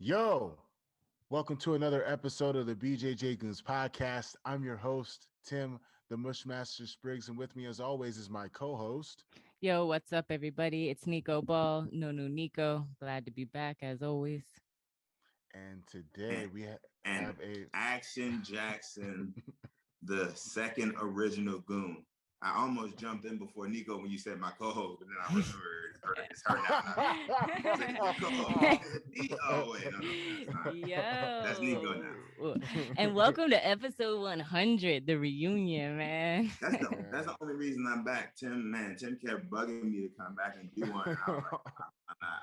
Yo, welcome to another episode of the BJJ Goons podcast. I'm your host, Tim the Mushmaster Spriggs, and with me, as always, is my co host. Yo, what's up, everybody? It's Nico Ball. No, no, Nico. Glad to be back as always. And and, today we and have a. Action Jackson, the second original Goon. I almost jumped in before Nico when you said my co-host, but then I remembered it's her now. Oh wait, no, that's Nico now. Yo. And welcome to episode 100, the reunion, man. That's the only reason I'm back. Tim kept bugging me to come back and do one. I was like,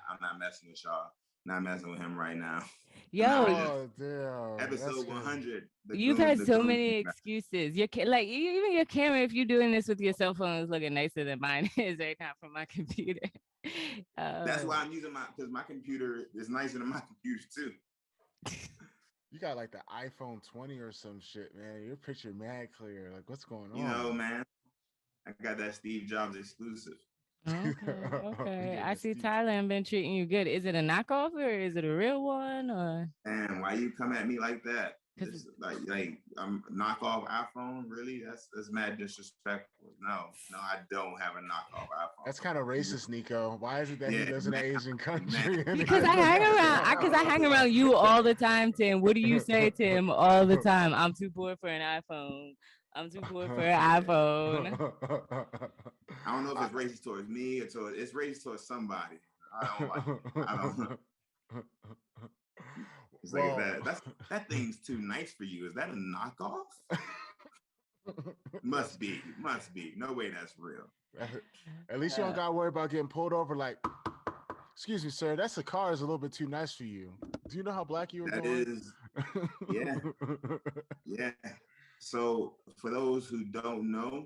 I'm not messing with y'all. Not messing with him right now. Yo, Oh, damn. Episode 100. you've had so many excuses. Even your camera, if you're doing this with your cell phone, is looking nicer than mine is right now from my computer. That's why I'm using because my computer is nicer than my computer too. You got like the iPhone 20 or some shit, man. Your picture mad clear. Like, what's going on? You know, man. I got that Steve Jobs exclusive. Okay. Yeah, I see Steve. Thailand been treating you good. Is it a knockoff or is it a real one? Or And why you come at me like that? It's like I'm knockoff iPhone. Really? That's mad disrespectful. No, I don't have a knockoff iPhone. That's kind of racist, Nico. Why is it that he lives in an Asian country? because I hang around you all the time, Tim. What do you say, Tim, all the time? I'm too poor for an iPhone. I'm too poor for an iPhone. I don't know if it's racist towards me or it's racist towards somebody. I don't like it. I don't know. It's like that thing's too nice for you. Is that a knockoff? Must be. No way that's real. At least you don't gotta worry about getting pulled over. Like, excuse me, sir, that's a car is a little bit too nice for you. Do you know how black you were That going? is, yeah. So for those who don't know,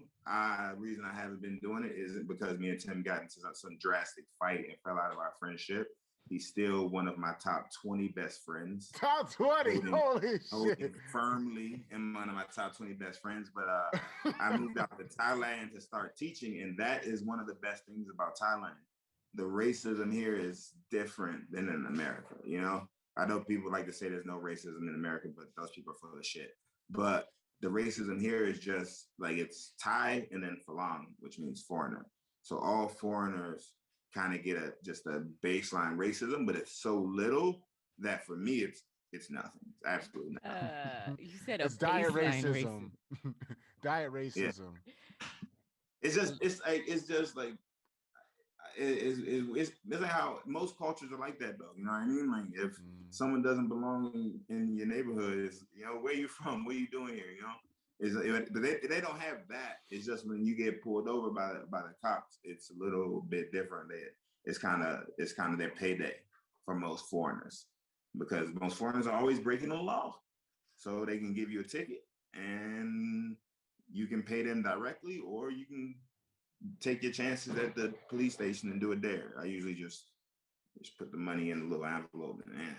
reason I haven't been doing it isn't because me and Tim got into some drastic fight and fell out of our friendship. He's still one of my top 20 best friends. Top 20, holy shit! Firmly in one of my top 20 best friends. But I moved out to Thailand to start teaching, and that is one of the best things about Thailand. The racism here is different than in America. You know, I know people like to say there's no racism in America, but those people are full of shit. But the racism here is just like it's Thai and then Falang, which means foreigner. So all foreigners kind of get just a baseline racism, but it's so little that for me it's nothing. It's absolutely nothing. You said it's diet racism. Diet racism. Yeah. It's just like it's like how most cultures are like that though. You know what I mean? Like if someone doesn't belong in your neighborhood, it's, you know, where you from? What are you doing here? You know, but they don't have that. It's just when you get pulled over by the cops, it's a little bit different. It's kind of their payday for most foreigners because most foreigners are always breaking the law, so they can give you a ticket and you can pay them directly, or you can take your chances at the police station and do it there. I usually just put the money in a little envelope and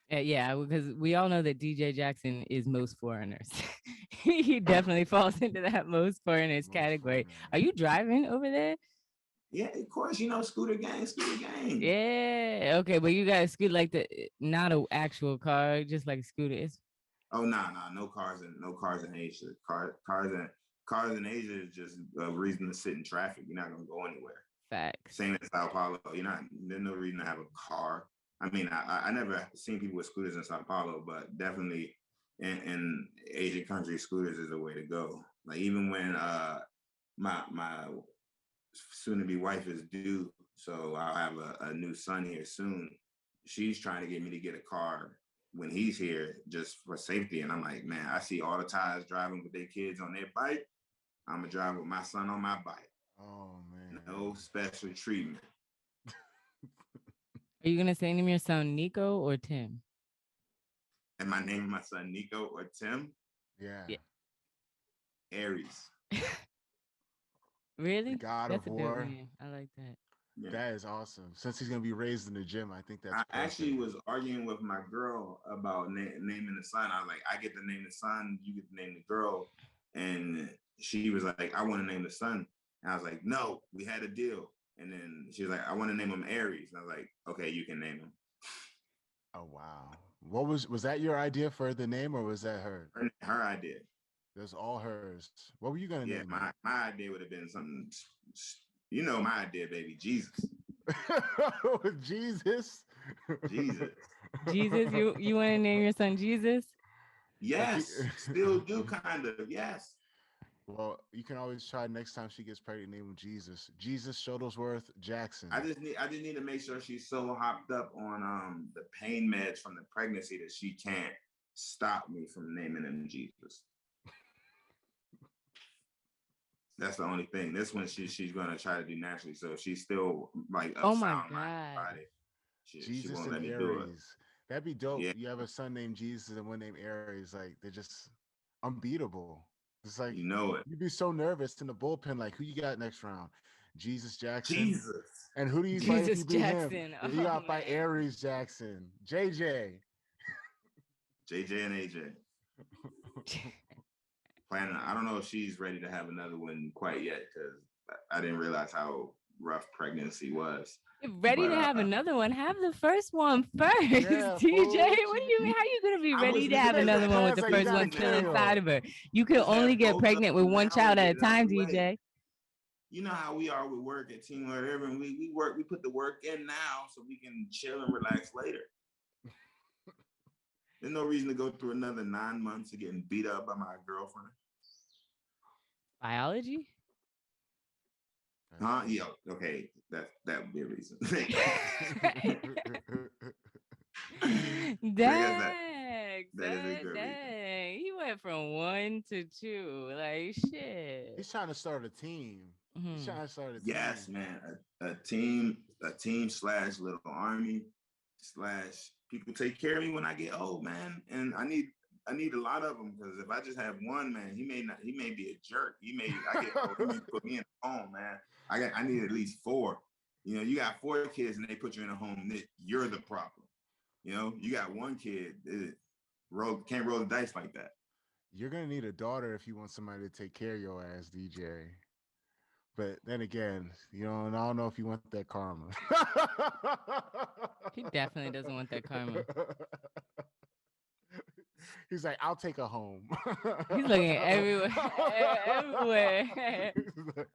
yeah, because we all know that DJ Jackson is most foreigners. He definitely falls into that most foreigners category. Foreigners. Are you driving over there? Yeah, of course, you know, scooter gang. Yeah, okay, but you got a scooter like not an actual car, just like a scooter. Oh no cars in Asia. Cars in Asia is just a reason to sit in traffic. You're not gonna go anywhere. Facts. Same as Sao Paulo. There's no reason to have a car. I mean, I never seen people with scooters in Sao Paulo, but definitely in Asian countries, scooters is the way to go. Like even when my soon-to-be wife is due, so I'll have a new son here soon. She's trying to get me to get a car when he's here just for safety. And I'm like, man, I see all the Thais driving with their kids on their bike. I'm gonna drive with my son on my bike. Oh man. No special treatment. Are you gonna name your son Nico or Tim? Am I naming my son Nico or Tim? Yeah. Aries. Really? The God That's of a dope War. name. I like that. Yeah. That is awesome. Since he's gonna be raised in the gym, I think that's. I perfect. actually was arguing with my girl about naming the son. I was like, I get to name the son, you get to name the girl, and she was like, I want to name the son, and I was like, no, we had a deal. And then she was like, I want to name him Aries, and I was like, okay, you can name him. Oh wow. What was that your idea for the name or was that her? Her idea. That's all hers. What were you gonna Yeah, name my idea would have been something. My idea, baby, Jesus. it? Jesus. Jesus. Jesus, you want to name your son Jesus? Yes, still do kind of. Yes. Well, you can always try next time she gets pregnant. Name him Jesus. Jesus Shuttlesworth Jackson. I just need to make sure she's so hopped up on the pain meds from the pregnancy that she can't stop me from naming him Jesus. That's the only thing. This one she's gonna try to do naturally, so she's still like Oh of my sound mind and God. body. She Jesus won't and let me do it. Aries. That'd be dope. Yeah, You have a son named Jesus and one named Aries. Like they're just unbeatable. It's like you know it. you'd be so nervous in the bullpen. Like who you got next round? Jesus Jackson. Jesus. And who do you fight if Jesus you beat him? Jackson. You Oh, gotta fight man. Aries Jackson. JJ. JJ and AJ. Planning. I don't know if she's ready to have another one quite yet because I didn't realize how rough pregnancy was. Ready to have another one? Have the first one first, Yeah, TJ. fool. What do you mean? How you gonna be ready to have another one with the first one still inside of her? You can only get pregnant with one child at a time, DJ. You know how we are with work at Team Whatever, and we put the work in now so we can chill and relax later. There's no reason to go through another 9 months of getting beat up by my girlfriend. Biology? Yeah, okay. That would be a reason. Dang, that is a good reason. He went from 1 to 2. Like shit. He's trying to start a team. He's trying to start a team. Yes, man. A team / little army / people take care of me when I get old, man. And I need a lot of them because if I just have one, man, he may be a jerk. I get old, he may put me in a home, man. I need at least 4. You got 4 kids and they put you in a home, you're the problem. You got 1 kid, can't roll the dice like that. You're gonna need a daughter if you want somebody to take care of your ass, DJ. But then again, I don't know if you want that karma. He definitely doesn't want that karma. He's like, I'll take a home. He's looking everywhere. Everywhere.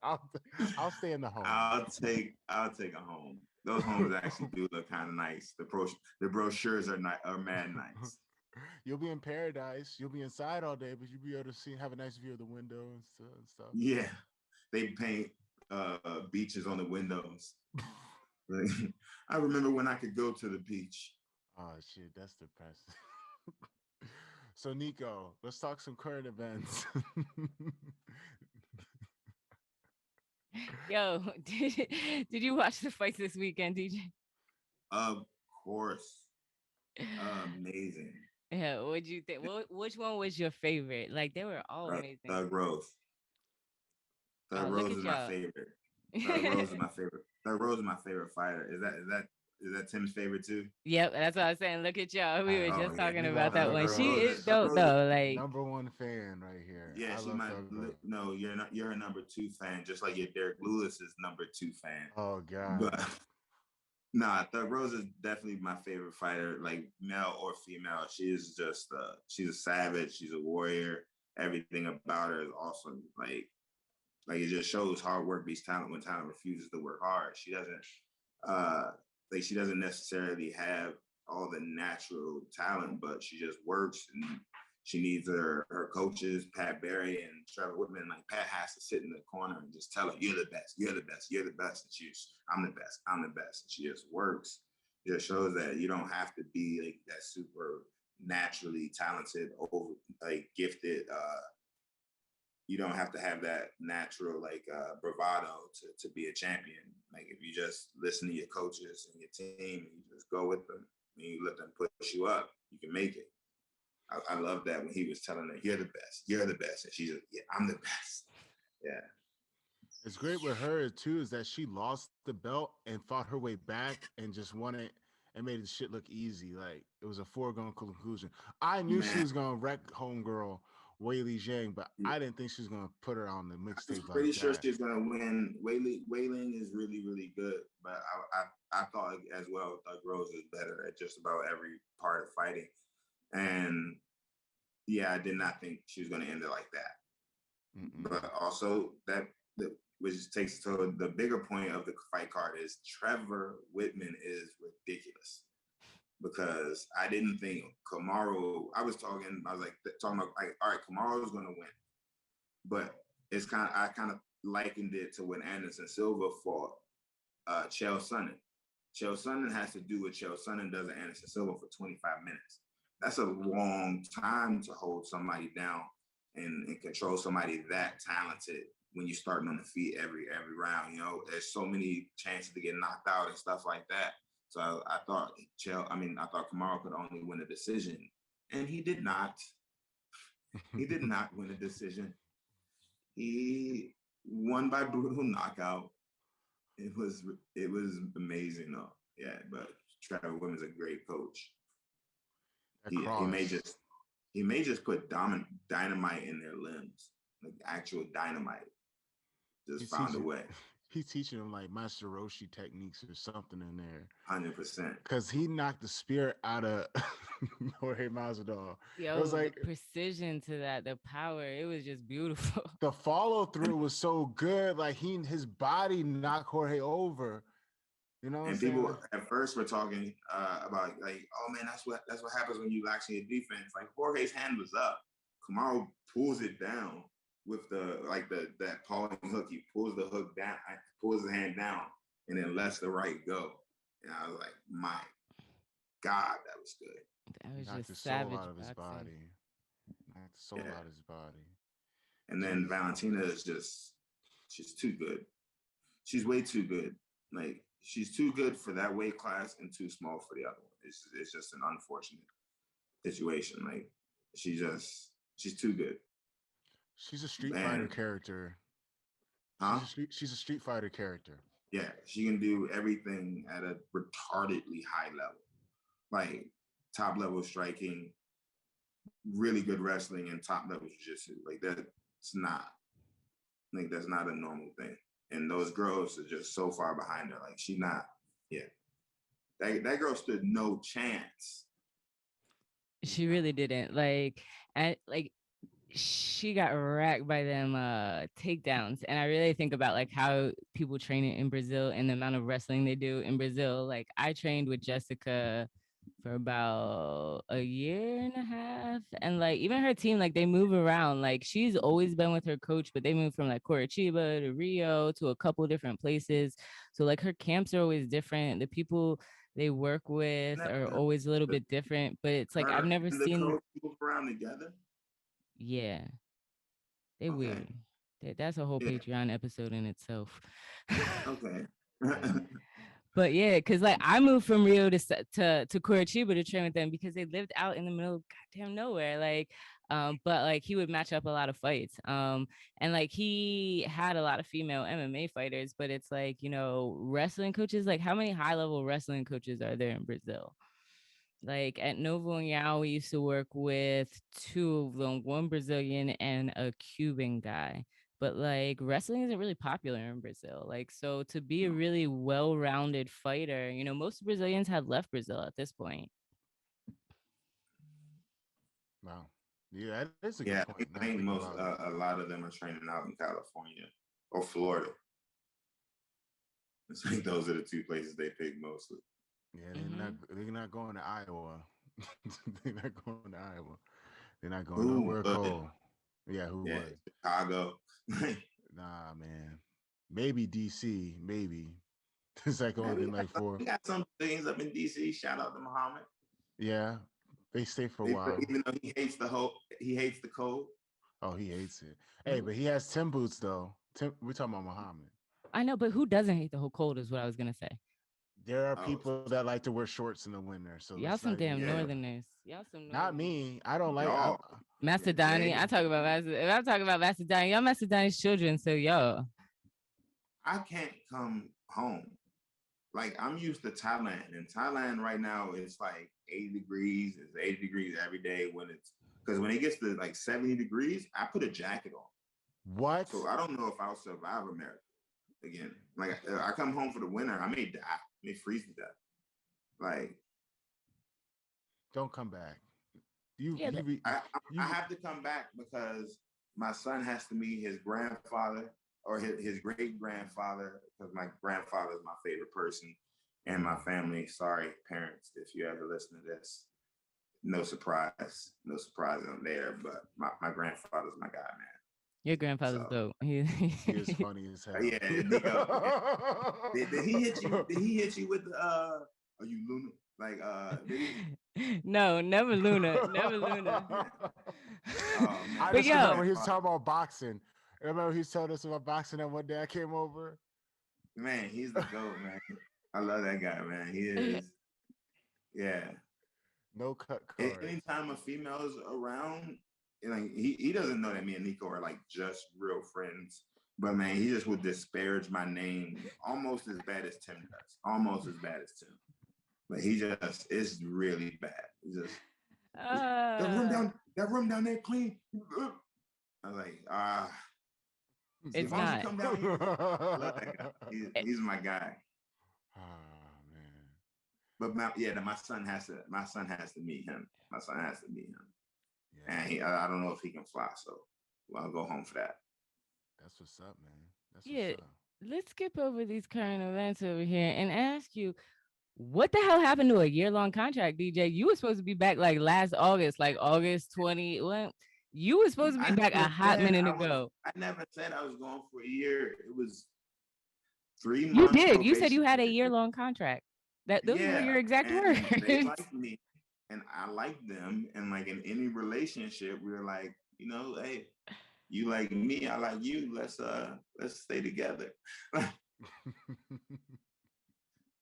I'll stay in the home. I'll take a home. Those homes actually do look kind of nice. The brochures are mad nice. You'll be in paradise. You'll be inside all day, but you'll be able to have a nice view of the window and stuff. Yeah, they paint beaches on the windows. I remember when I could go to the beach. Oh shit, that's depressing. So Nico, let's talk some current events. Yo, did you watch the fights this weekend, DJ? Of course. Amazing. Yeah, what'd you think? Which one was your favorite? Like they were all amazing. Thug Rose. Thug Rose is my favorite. Thug Rose is my favorite. Thug Rose is my favorite fighter. Is that Tim's favorite too? Yep, that's what I was saying. Look at y'all. We were just talking about that one. Rose. She is dope though. Like #1 fan right here. Yeah, she might. No, you're not. You're a #2 fan, just like your Derek Lewis is #2 fan. Oh God. But nah, Thug Rose is definitely my favorite fighter, like male or female. She is just she's a savage. She's a warrior. Everything about her is awesome. Like it just shows hard work beats talent when talent refuses to work hard. She doesn't necessarily have all the natural talent, but she just works and she needs her coaches, Pat Barry and Trevor Whitman. Like Pat has to sit in the corner and just tell her, "You're the best. You're the best. You're the best." And she's, "I'm the best. I'm the best." And she just works. It just shows that you don't have to be like that super naturally talented, gifted. You don't have to have that natural bravado to be a champion. Like if you just listen to your coaches and your team and you just go with them and you let them push you up, you can make it. I love that when he was telling her, "You're the best. You're the best." And she's like, "Yeah, I'm the best." Yeah. It's great with her too is that she lost the belt and fought her way back and just won it and made the shit look easy. Like it was a foregone conclusion. I knew she was gonna wreck homegirl Weili Zhang, but I didn't think she was gonna put her on the mixtape. I'm pretty sure she's gonna win. Wei Ling is really, really good, but I thought as well, Thug Rose is better at just about every part of fighting. And yeah, I did not think she was going to end it like that. Mm-mm. But also which takes to the bigger point of the fight card is Trevor Whitman is ridiculous. Because I didn't think Kamaru, I was talking about like, all right, Kamaru is going to win. But I kind of likened it to when Anderson Silva fought Chael Sonnen. Chael Sonnen has to do what Chael Sonnen does at Anderson Silva for 25 minutes. That's a long time to hold somebody down and control somebody that talented when you're starting on the feet every round. You know, there's so many chances to get knocked out and stuff like that. So I thought Kamaru could only win a decision, and he did not. He did not win a decision. He won by brutal knockout. It was amazing though. Yeah, but Trevor Whitman's a great coach. He may just put dynamite in their limbs, like actual dynamite. Just found a way. He's teaching them like Master Roshi techniques or something in there. 100%. Because he knocked the spirit out of Jorge Masvidal. Yo, it was like the precision to that, the power. It was just beautiful. The follow through was so good. Like his body knocked Jorge over. You know, and people at first were talking about like, oh man, that's what happens when you lax in your defense. Like Jorge's hand was up. Kamaru pulls it down with that pawing hook. He pulls the hook down, pulls the hand down, and then lets the right go. And I was like, my God, that was good. That was knocked just the savage soul out of his boxing. body. Knocked the soul out of his body. And then Valentina is she's too good. She's way too good. Like, she's too good for that weight class and too small for the other one. It's just an unfortunate situation. Like, she's too good. She's a Street Fighter character. Huh? She's a Street Fighter character. Yeah, she can do everything at a retardedly high level. Like, top level striking, really good wrestling, and top level jiu-jitsu. Like, that's not a normal thing. And those girls are just so far behind her. Like, she not, yeah. That girl stood no chance. She really didn't. She got racked by them takedowns. And I really think about like how people train in Brazil and the amount of wrestling they do in Brazil. Like, I trained with Jessica for about a year and a half, and like even her team, like they move around. Like, she's always been with her coach, but they move from like Curitiba to Rio to a couple different places. So like her camps are always different. The people they work with are always a little bit different, but it's like I've never seen the coach move around together. Yeah, they weird. That's a whole Patreon episode in itself. Okay. But yeah, because like I moved from Rio to Curitiba to train with them because they lived out in the middle of goddamn nowhere. Like, but like he would match up a lot of fights. And like he had a lot of female MMA fighters, but it's like, you know, wrestling coaches, like how many high level wrestling coaches are there in Brazil? Like at Novo União, we used to work with two of them, one Brazilian and a Cuban guy. But like wrestling isn't really popular in Brazil. Like, so to be a really well-rounded fighter, you know, most Brazilians had left Brazil at this point. Wow. Yeah, that's a good point. I think a lot of them are training out in California or Florida. I think those are the two places they pick mostly. Yeah, they're not going to Iowa. They're not going to Iowa. They're not going nowhere cold. Yeah, who would? Chicago. Nah, man. Maybe DC. Maybe. It's like only been like 4. We got some things up in DC. Shout out to Muhammad. Yeah, they stay for a while. Even though he hates the cold. Oh, he hates it. Hey, but he has Tim boots though. We're talking about Muhammad. I know, but who doesn't hate the whole cold is what I was gonna say. There are people that like to wear shorts in the winter. So y'all some damn northerners. Y'all some northerners. Not me. I don't like Macedoni. I talk about Macedoni. If I'm talking about Macedoni, y'all Macedoni's children. So yo, I can't come home. Like, I'm used to Thailand. And Thailand right now it's like 80 degrees. It's 80 degrees every day because when it gets to like 70 degrees, I put a jacket on. What? So I don't know if I'll survive America again. Like, I come home for the winter, I may die. me freeze to death. Like, don't come back. I have to come back because my son has to meet his grandfather or his great grandfather, because my grandfather is my favorite person in my family. Sorry, parents, if you ever listen to this. No surprise on there, but my grandfather's my guy, man. Your grandfather's dope. He is funny as hell. Yeah, Nico. Did he hit you? Did he hit you with the are you Luna? Like No, never Luna. Never Luna. Yeah. Oh, man. I just remember he was talking about boxing. I remember he was telling us about boxing that one day I came over. Man, he's the GOAT, man. I love that guy, man. He is. Yeah. No cut cards. Anytime a female's around, like he doesn't know that me and Nico are like just real friends. But man, he just would disparage my name almost as bad as Tim does. Almost as bad as Tim. But he just is really bad. He just that room down there clean. I was like, it's not. Come down here. I love that guy. He's my guy. Oh man. But my son has to meet him. My son has to meet him. Yeah. And I don't know if he can fly, so I'll go home for that. That's what's up, man. That's what's up. Let's skip over these current events over here and ask you, what the hell happened to a year-long contract, DJ? You were supposed to be back like last August, like August 20. Well, you were supposed to be back a hot minute ago. I never said I was going for a year. It was 3 months. You did. You said you had a year-long contract. Those were your exact words. They liked me, and I liked them. And like in any relationship, we were like, hey, you like me, I like you. Let's stay together.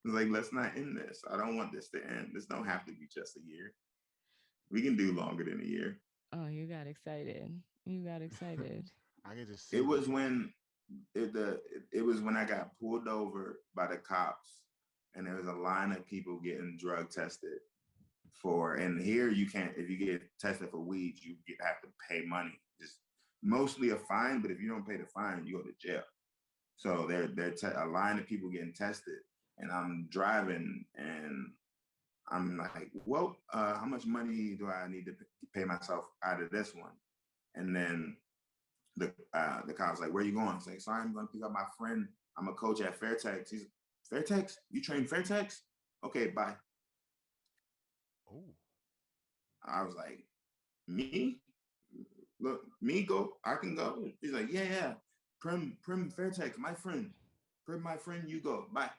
Like, let's not end this. I don't want this to end. This don't have to be just a year. We can do longer than a year. Oh, you got excited. I could just see it was when I got pulled over by the cops, and there was a line of people getting drug tested and here you can't, if you get tested for weed, you have to pay money. Just mostly a fine, but if you don't pay the fine, you go to jail. So they're a line of people getting tested, and I'm driving, and I'm like, well, how much money do I need to pay myself out of this one? And then the cop's like, where are you going? It's like, sorry, I'm going to pick up my friend. I'm a coach at Fairtex. He's Fairtex? You train Fairtex? Okay, bye. Oh. I was like, me? Look, me go? I can go. He's like, yeah. Prim Fairtex, my friend. Prim, my friend, you go. Bye.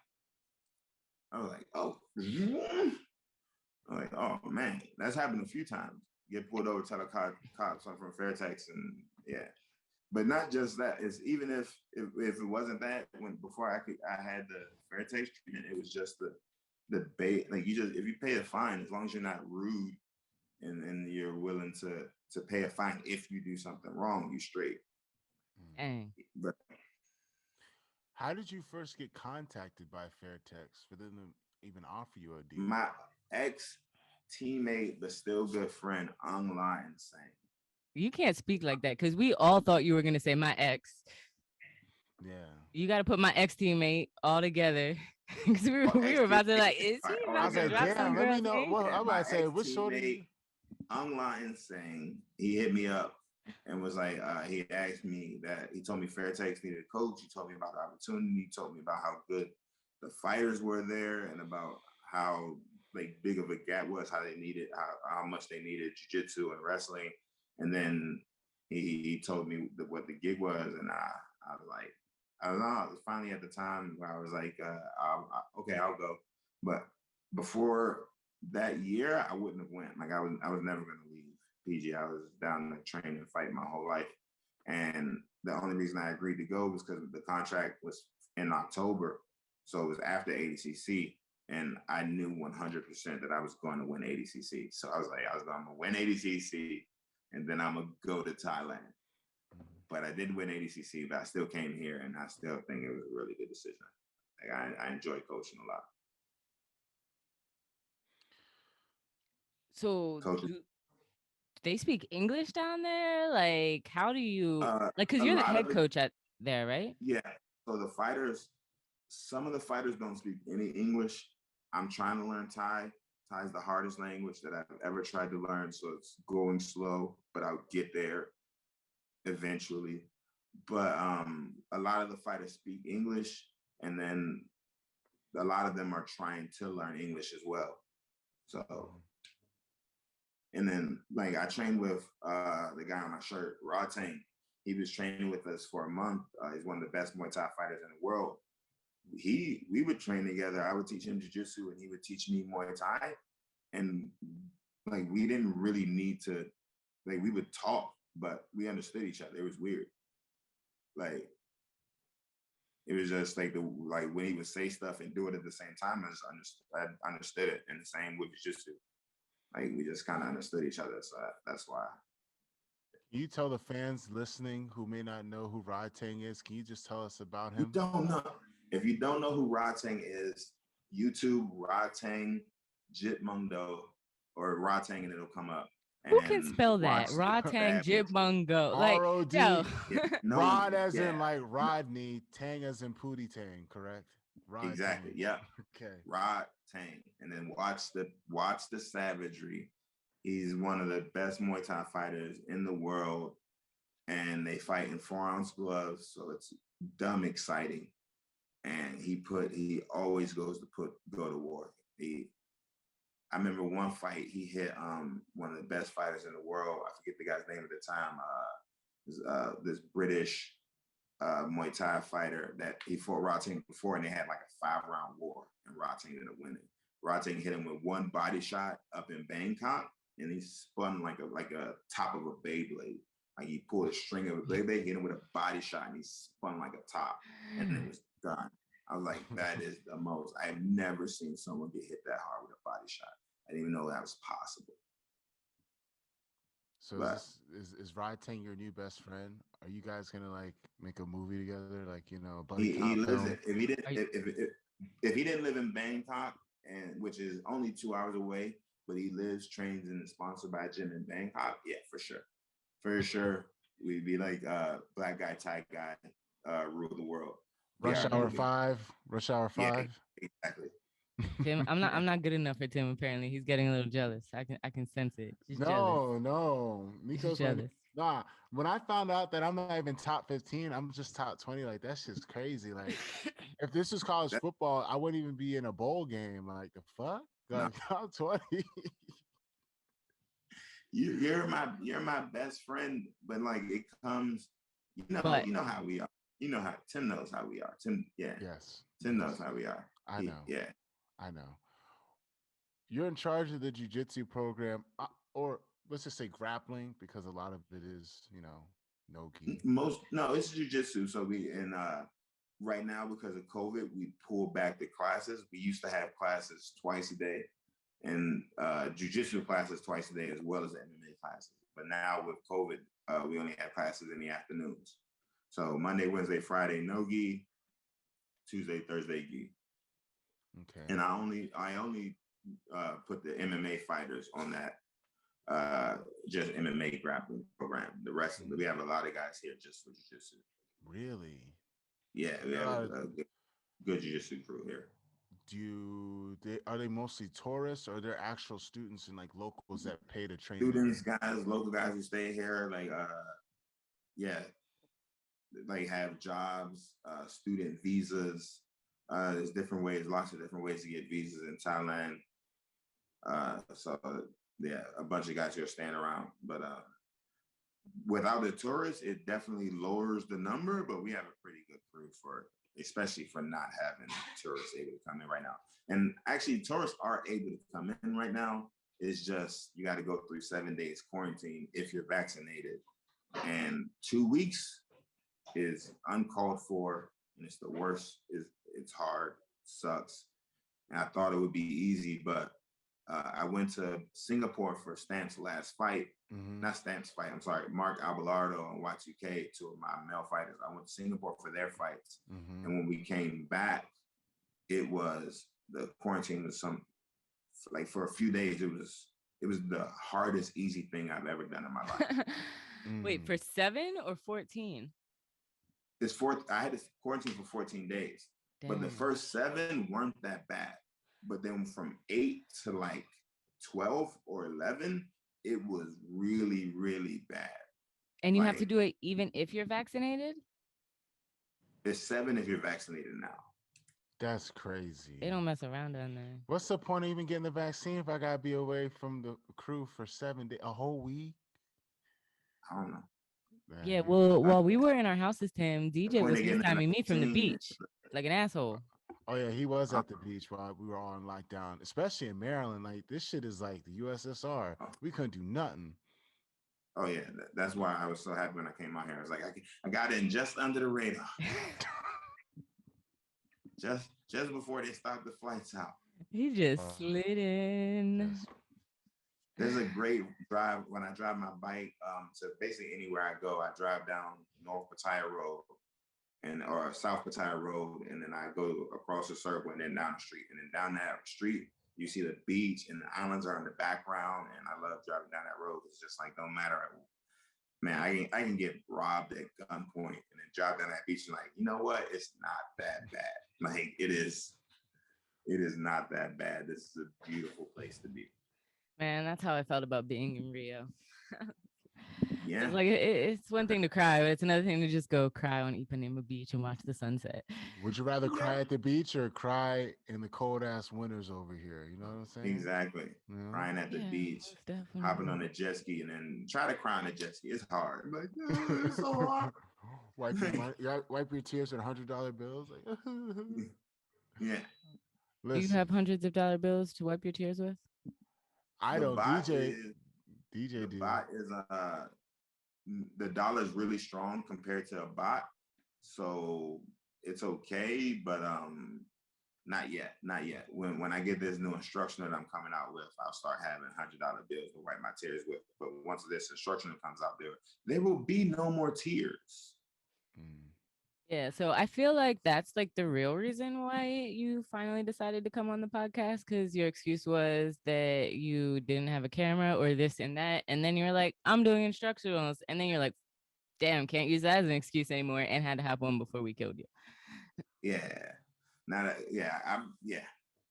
I was like, oh. I'm like, oh man, that's happened a few times. Get pulled over, tell the cops I'm from Fairtex, and yeah. But not just that. It's even if it wasn't that, before I had the Fairtex treatment, it was just the bait. Like if you pay a fine, as long as you're not rude and you're willing to pay a fine if you do something wrong, you straight. But how did you first get contacted by Fairtex for them to even offer you a deal? My ex-teammate, but still good friend, online saying. You can't speak like that, because we all thought you were going to say my ex. Yeah. You got to put my ex-teammate all together. Because we were about to like, is he about to drop some let me know. Well, I'm about to say, which shorty? Online saying, he hit me up and was like, he asked me that, he told me Fairtex needed a coach. He told me about the opportunity. He told me about how good the fighters were there and about how like big of a gap was, how they needed, how much they needed jiu-jitsu and wrestling. And then he told me what the gig was, and I was like, I don't know. It was finally at the time where I was like, okay, I'll go. But before that year, I wouldn't have went. Like I was never going to leave PG. I was down to train and fight my whole life. And the only reason I agreed to go was because the contract was in October. So it was after ADCC. And I knew 100% that I was going to win ADCC. So I was like, I was going to win ADCC, and then I'm going to go to Thailand. But I didn't win ADCC, but I still came here, and I still think it was a really good decision. Like I enjoy coaching a lot. So do they speak English down there? Like, how do you, like, because you're the head coach there, right? Yeah. So the fighters some of the fighters don't speak any English. I'm trying to learn Thai. Thai is the hardest language that I've ever tried to learn. So it's going slow, but I'll get there eventually. But a lot of the fighters speak English, and then a lot of them are trying to learn English as well. So, and then like I trained with the guy on my shirt, Raw Tang. He was training with us for a month. He's one of the best Muay Thai fighters in the world. We would train together. I would teach him jiu-jitsu and he would teach me Muay Thai. And like we didn't really need to, like we would talk, but we understood each other. It was weird. Like it was just like when he would say stuff and do it at the same time, I understood it. And the same with jiu-jitsu. Like we just kind of understood each other. So that's why. Can you tell the fans listening who may not know who Rod Tang is? Can you just tell us about him? You don't know. If you don't know who Rod Tang is, YouTube Rod Tang Jit Mundo or Rod Tang and it'll come up. Who can spell that? Rod Tang Jit Mungo. Like, R-O-D. yo. Yeah, Rod as in like Rodney, Tang as in Pootie Tang, correct? Rod exactly. Tang. Yeah. Okay. Rod Tang. And then watch the savagery. He's one of the best Muay Thai fighters in the world. And they fight in 4-ounce gloves. So it's dumb exciting. And he always goes to go to war. I remember one fight he hit one of the best fighters in the world. I forget the guy's name at the time. This British Muay Thai fighter that he fought Rod Tang before, and they had like a 5-round war, and Rod Tang ended up winning. Rod Tang hit him with one body shot up in Bangkok, and he spun like a top of a Beyblade. Like he pulled a string of a Beyblade, hit him with a body shot, and he spun like a top, and it was done. I was like, that is the most. I've never seen someone get hit that hard with a body shot. I didn't even know that was possible. So is Rod Tang your new best friend? Are you guys gonna like make a movie together, like buddy he lives film? If he didn't live in Bangkok, and which is only 2 hours away, but he lives, trains, and is sponsored by a gym in Bangkok, yeah, for sure, we'd be like black guy, Thai guy, rule the world. Rush Hour 5. Yeah, exactly. Tim, I'm not good enough for Tim. Apparently, he's getting a little jealous. I can sense it. He's jealous. No, Nico's jealous. Nah, when I found out that I'm not even top 15, I'm just top 20. Like that's just crazy. Like if this was college football, I wouldn't even be in a bowl game. Like the fuck, like top 20. You're my best friend, but like it comes, you know how we are. You know how Tim knows how we are. Tim, yeah. Yes. Tim knows how we are. I know. Yeah. I know. You're in charge of the jiu-jitsu program, or let's just say grappling, because a lot of it is, no gi. It's jiu-jitsu. So right now, because of COVID, we pulled back the classes. We used to have classes twice a day and jiu-jitsu classes twice a day, as well as MMA classes. But now with COVID, we only have classes in the afternoons. So Monday, Wednesday, Friday, no gi. Tuesday, Thursday, gi. Okay. And I only put the MMA fighters on that just MMA grappling program. The rest of we have a lot of guys here just for jiu-jitsu. Really? Yeah, we have a good jiu-jitsu crew here. Are they mostly tourists, or are there actual students and like locals that pay to train? Students, guys, local guys who stay here, like have jobs, student visas. There's different ways, lots of different ways to get visas in Thailand. So yeah, a bunch of guys here staying around. But without the tourists, it definitely lowers the number. But we have a pretty good crew especially for not having tourists able to come in right now. And actually, tourists are able to come in right now. It's just you got to go through 7 days quarantine if you're vaccinated, and 2 weeks is uncalled for, and it's the worst. It's hard, sucks. And I thought it would be easy, but I went to Singapore for Stamp's last fight. Mm-hmm. Not Stamp's fight, I'm sorry, Mark Abelardo and Y2K, 2 of my male fighters. I went to Singapore for their fights. Mm-hmm. And when we came back, the quarantine was for a few days, it was the hardest, easy thing I've ever done in my life. Wait, for 7 or 14? I had to quarantine for 14 days. But the first 7 weren't that bad. But then from 8 to like 12 or 11, it was really, really bad. And you have to do it even if you're vaccinated? It's 7 if you're vaccinated now. That's crazy. They don't mess around down there. What's the point of even getting the vaccine if I gotta be away from the crew for 7 days, a whole week? I don't know. Man, yeah, well, while we were in our houses, Tim, DJ was FaceTiming me from the beach like an asshole. Oh yeah, he was at the beach while we were all in lockdown, especially in Maryland. Like this shit is like the USSR. We couldn't do nothing. Oh yeah, that's why I was so happy when I came out here. I was like, I got in just under the radar, just before they stopped the flights out. He just slid in. Yes. There's a great drive when I drive my bike to basically anywhere I go. I drive down North Pattaya Road or South Pattaya Road, and then I go across the circle and then down the street, and then down that street you see the beach and the islands are in the background. And I love driving down that road. It's just like no matter, man, I can get robbed at gunpoint and then drive down that beach and like, you know what? It's not that bad. Like it is not that bad. This is a beautiful place to be. Man, that's how I felt about being in Rio. Yeah. It's like it's one thing to cry, but it's another thing to just go cry on Ipanema Beach and watch the sunset. Would you rather cry at the beach or cry in the cold ass winters over here? You know what I'm saying? Exactly. Yeah. Crying at the beach, hopping on the jet ski, and then try to cry on the jet ski. It's hard. Like, it's so hard. wipe your tears with $100 bills. Like, yeah. Do you have hundreds of dollar bills to wipe your tears with? I don't. DJ the do. Bot is the dollar is really strong compared to a bot, so it's okay, but not yet. When I get this new instructional that I'm coming out with, I'll start having $100 bills to wipe my tears with. But once this instructional comes out, there will be no more tears. Yeah, so I feel like that's like the real reason why you finally decided to come on the podcast, because your excuse was that you didn't have a camera or this and that. And then you were like, I'm doing instructionals. And then you're like, damn, can't use that as an excuse anymore, and had to hop on before we killed you. Yeah.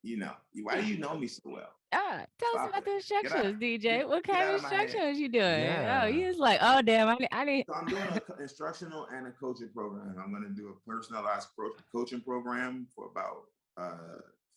You know, why do you know me so well? Tell us about the instructions, DJ. What kind of instructions you doing? Yeah. Oh, he was like, oh, damn, I need. So I'm doing an instructional and a coaching program. I'm going to do a personalized coaching program for about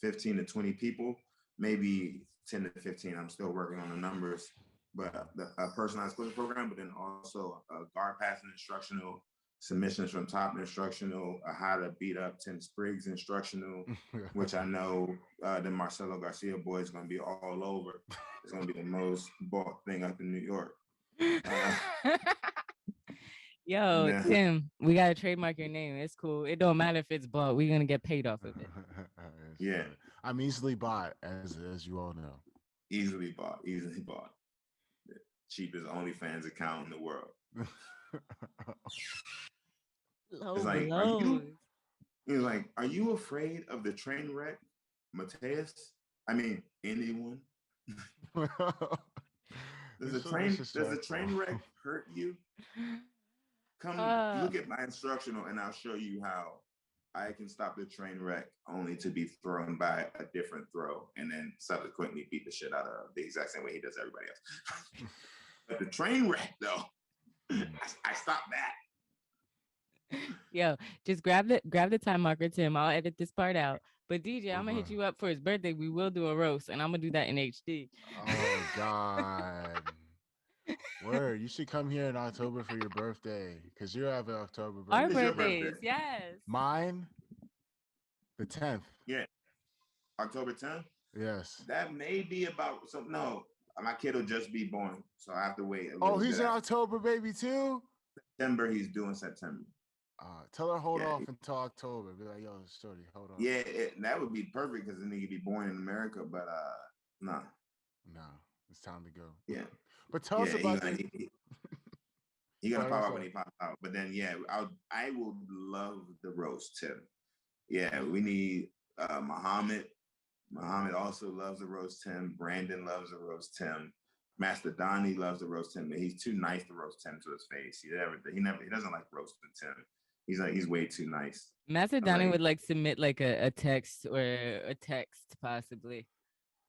15 to 20 people, maybe 10 to 15. I'm still working on the numbers, but a personalized coaching program, but then also a guard passing instructional, submissions from top instructional, how to beat up Tim Spriggs instructional, which I know the Marcelo Garcia boy is going to be all over. It's going to be the most bought thing up in New York. Yo, yeah. Tim, we got to trademark your name. It's cool. It don't matter if it's bought. We're going to get paid off of it. Yeah. I'm easily bought, as you all know. Easily bought. The cheapest OnlyFans account in the world. It's like, are you afraid of the train wreck, Mateus? I mean, anyone? Does a train wreck hurt you? Come look at my instructional, and I'll show you how I can stop the train wreck only to be thrown by a different throw, and then subsequently beat the shit out of the exact same way he does everybody else. But the train wreck, though, I stopped that. Yo, just grab the time marker, Tim. I'll edit this part out. But DJ, I'm gonna hit you up for his birthday. We will do a roast, and I'm gonna do that in HD. Oh God. Word, you should come here in October for your birthday, because you have an October birthday. Our birthdays, yes. Mine, the 10th. Yeah, October 10th. Yes. That may be about some. No, my kid will just be born, so I have to wait. He's an October baby too. September, he's due September. Tell her hold off until October. Be like, yo, shorty, hold on. Yeah, that would be perfect because then he could be born in America. But no, it's time to go. Yeah, but tell us about He's gonna pop out when he pops out. But then I will love the roast, Tim. Yeah, we need Muhammad. Muhammad also loves the roast Tim. Brandon loves the roast Tim. Master Donnie loves the roast Tim, but he's too nice to roast Tim to his face. He doesn't like roasting Tim. he's way too nice. Macedoni would like submit like a text or a text possibly,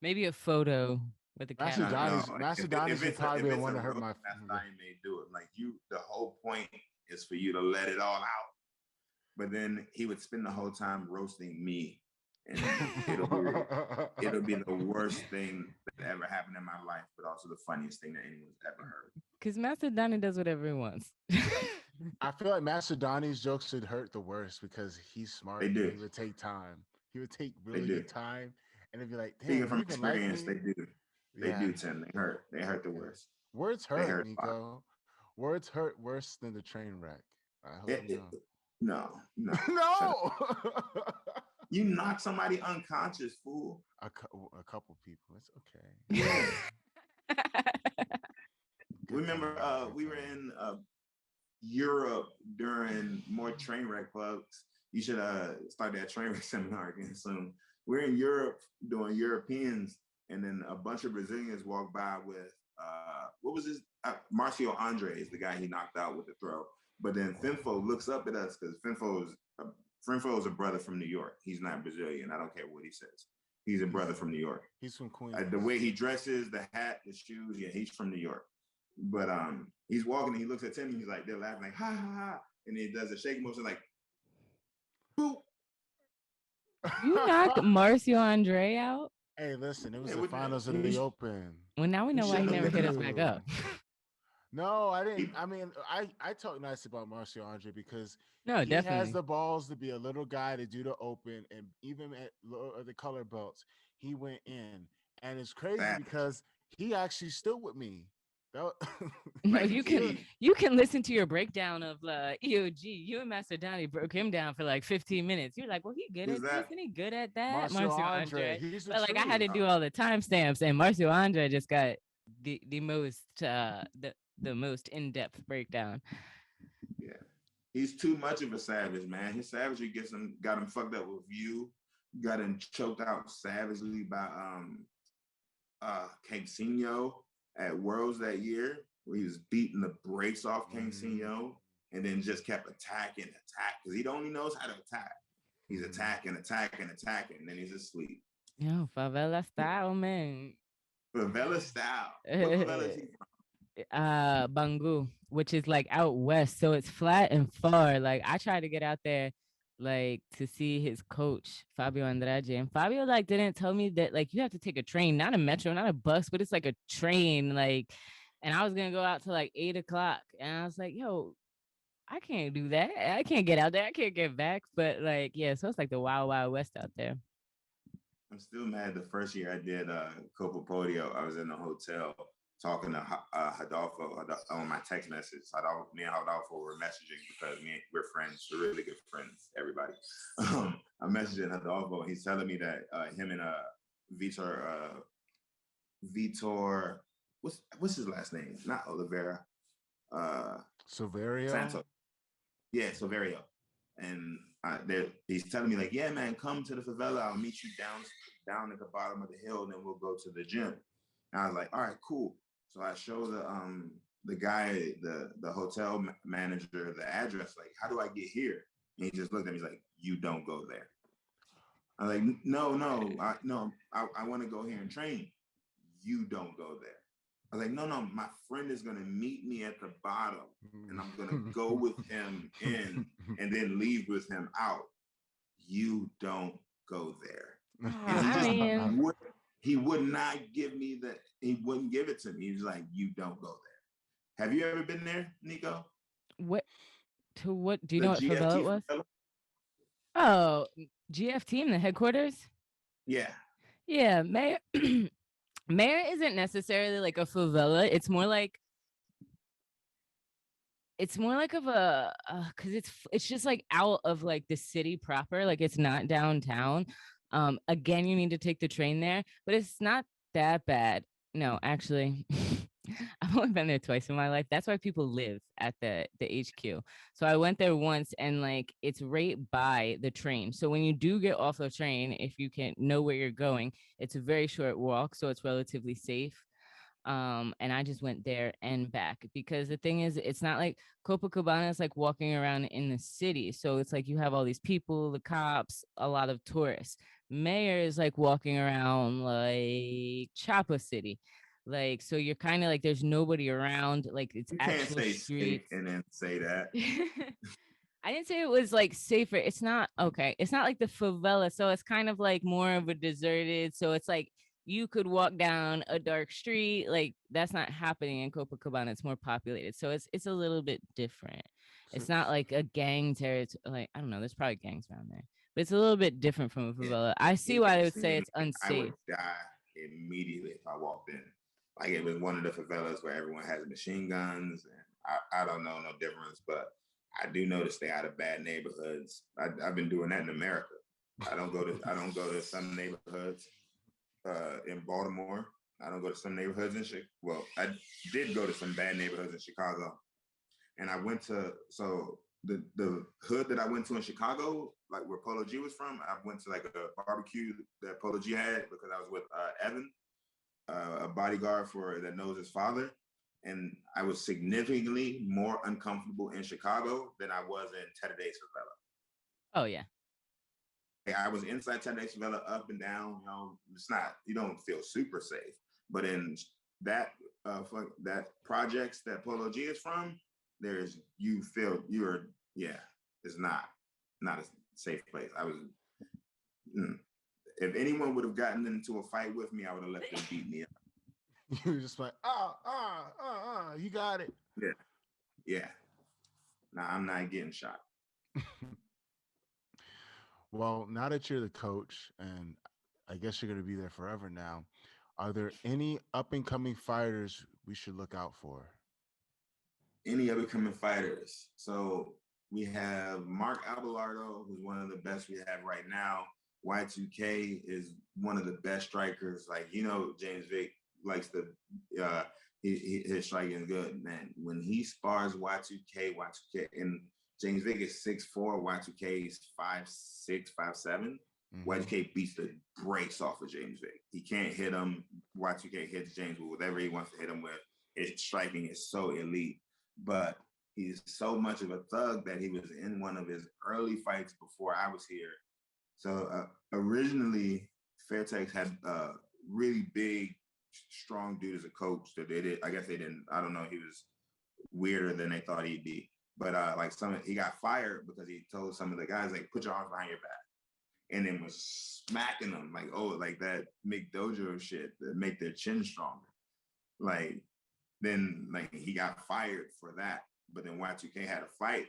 maybe a photo with the camera. Macedoni's would probably be the one to hurt my. Macedoni may do it. Like the whole point is for you to let it all out. But then he would spend the whole time roasting me, and it'll be the worst thing that ever happened in my life, but also the funniest thing that anyone's ever heard. Because Macedoni does whatever he wants. I feel like Macedoni's jokes would hurt the worst because he's smart. They do. He would take time. He would take really good time, and it'd be like, damn. Speaking from experience, they do. They do, Tim. They hurt. They hurt the worst. Words hurt, Nico. Words hurt worse than the train wreck. I hope you know. No. No. You knocked somebody unconscious, fool. A couple people. It's okay. Yeah. Remember, we were in Europe during more train wreck clubs. You should start that train wreck seminar again soon. We're in Europe doing Europeans, and then a bunch of Brazilians walked by with what was his Marcio Andre is the guy he knocked out with the throw. But then Finfo looks up at us because Finfo is a brother from New York. He's not Brazilian. I don't care what he says. He's a brother from New York. He's from Queens. The way he dresses, the hat, the shoes, yeah, he's from New York. But he's walking and he looks at Tim and he's like, they're laughing like, ha, ha, ha. And he does a shake motion like, boop. You knocked Marcio Andre out? Hey, listen, it was the finals of the Open. Well, now we know why he never hit us back up. No, I didn't. I mean, I talk nice about Marcio Andre because he definitely has the balls to be a little guy to do the Open, and even at the color belts, he went in, and it's crazy because he actually stood with me. No, you can listen to your breakdown of EOG. You and Macedoni broke him down for like 15 minutes. You're like, well, he good at this and he good at that. Marcio Andre. But like I had to do all the timestamps, and Marcio Andre just got the most in-depth breakdown. Yeah, he's too much of a savage, man. His savagery got him fucked up with you. Got him choked out savagely by Cansinho at Worlds that year, where he was beating the brakes off Cansinho and then just kept attacking because he only knows how to attack. He's attacking, and then he's asleep. Yo, favela style, man. Favela style. What favela is he from? Bangu, which is like out west, so it's flat and far. Like I tried to get out there like to see his coach Fabio Andrade, and Fabio like didn't tell me that like you have to take a train, not a metro, not a bus, but it's like a train, like. And I was gonna go out to like 8:00, and I was like, yo, I can't do that. I can't get out there. I can't get back. But like, yeah, so it's like the wild, wild west out there. I'm still mad. The first year I did Copa Podio, I was in a hotel talking to Rodolfo on my text message. Me and Rodolfo were messaging because we're friends. We're really good friends, everybody. I'm messaging Rodolfo. He's telling me that him and Vitor, what's his last name? Not Oliveira. Silverio? Santos. Yeah, Silverio. And he's telling me like, yeah, man, come to the favela. I'll meet you down at the bottom of the hill, and then we'll go to the gym. And I was like, all right, cool. So I show the guy, the hotel manager, the address, like, how do I get here? And he just looked at me, he's like, you don't go there. I'm like, no, I want to go here and train. You don't go there. I was like, no, my friend is going to meet me at the bottom, and I'm going to go with him in and then leave with him out. You don't go there. He would not give me that. He wouldn't give it to me. He was like, you don't go there. Have you ever been there, Nico? What? To what? Do you know what favela it was? Oh, GF team, the headquarters? Yeah. Yeah, Mayor. Mayor isn't necessarily like a favela. It's more like of a because it's just like out of like the city proper. Like it's not downtown. Again, you need to take the train there, but it's not that bad. No, actually, I've only been there twice in my life. That's why people live at the HQ. So I went there once, and like it's right by the train. So when you do get off the train, if you can know where you're going, it's a very short walk, so it's relatively safe. And I just went there and back because the thing is, it's not like Copacabana is like walking around in the city. So it's like you have all these people, the cops, a lot of tourists. Mayor is like walking around like Chapa City. Like, so you're kind of like there's nobody around, like it's You can't actual say streets. safe and then say that. I didn't say it was like safer. It's not okay. It's not like the favela. So it's kind of like more of a deserted. So it's like you could walk down a dark street. Like that's not happening in Copacabana. It's more populated. So it's a little bit different. It's not like a gang territory. Like, I don't know. There's probably gangs around there, but it's a little bit different from a favela. I see why they would say it's I would unsafe. die immediately if I walked in. Like it was one of the favelas where everyone has machine guns, and I don't know no difference, but I do know to stay out of bad neighborhoods. I've been doing that in America. I don't go to some neighborhoods in Baltimore. I don't go to some neighborhoods in Chicago. Well, I did go to some bad neighborhoods in Chicago, and I went to the hood that I went to in Chicago, like where Polo G was from. I went to like a barbecue that Polo G had because I was with Evan, a bodyguard that knows his father. And I was significantly more uncomfortable in Chicago than I was in Teddy's favela. Oh yeah. I was inside Teddy's favela, up and down. You know, it's not, you don't feel super safe. But in that projects that Polo G is from, it's not a safe place. If anyone would have gotten into a fight with me, I would have let them beat me up. You were just like, you got it. Yeah. Nah, I'm not getting shot. Well, now that you're the coach, and I guess you're going to be there forever now, are there any up-and-coming fighters we should look out for? Any up-and-coming fighters? So we have Mark Abelardo, who's one of the best we have right now. Y2K is one of the best strikers. Like, James Vick likes to, his striking is good, man. When he spars Y2K, and James Vick is 6'4", Y2K is 5'6", 5'7". Y2K beats the brakes off of James Vick. He can't hit him. Y2K hits James with whatever he wants to hit him with. His striking is so elite, but he's so much of a thug that he was in one of his early fights before I was here. So originally, Fairtex had a really big, strong dude as a coach that they did. I guess they didn't. I don't know. He was weirder than they thought he'd be. But he got fired because he told some of the guys, like, put your arms behind your back. And then was smacking them like that McDojo shit that make their chin stronger. Then he got fired for that. But then Y2K had a fight.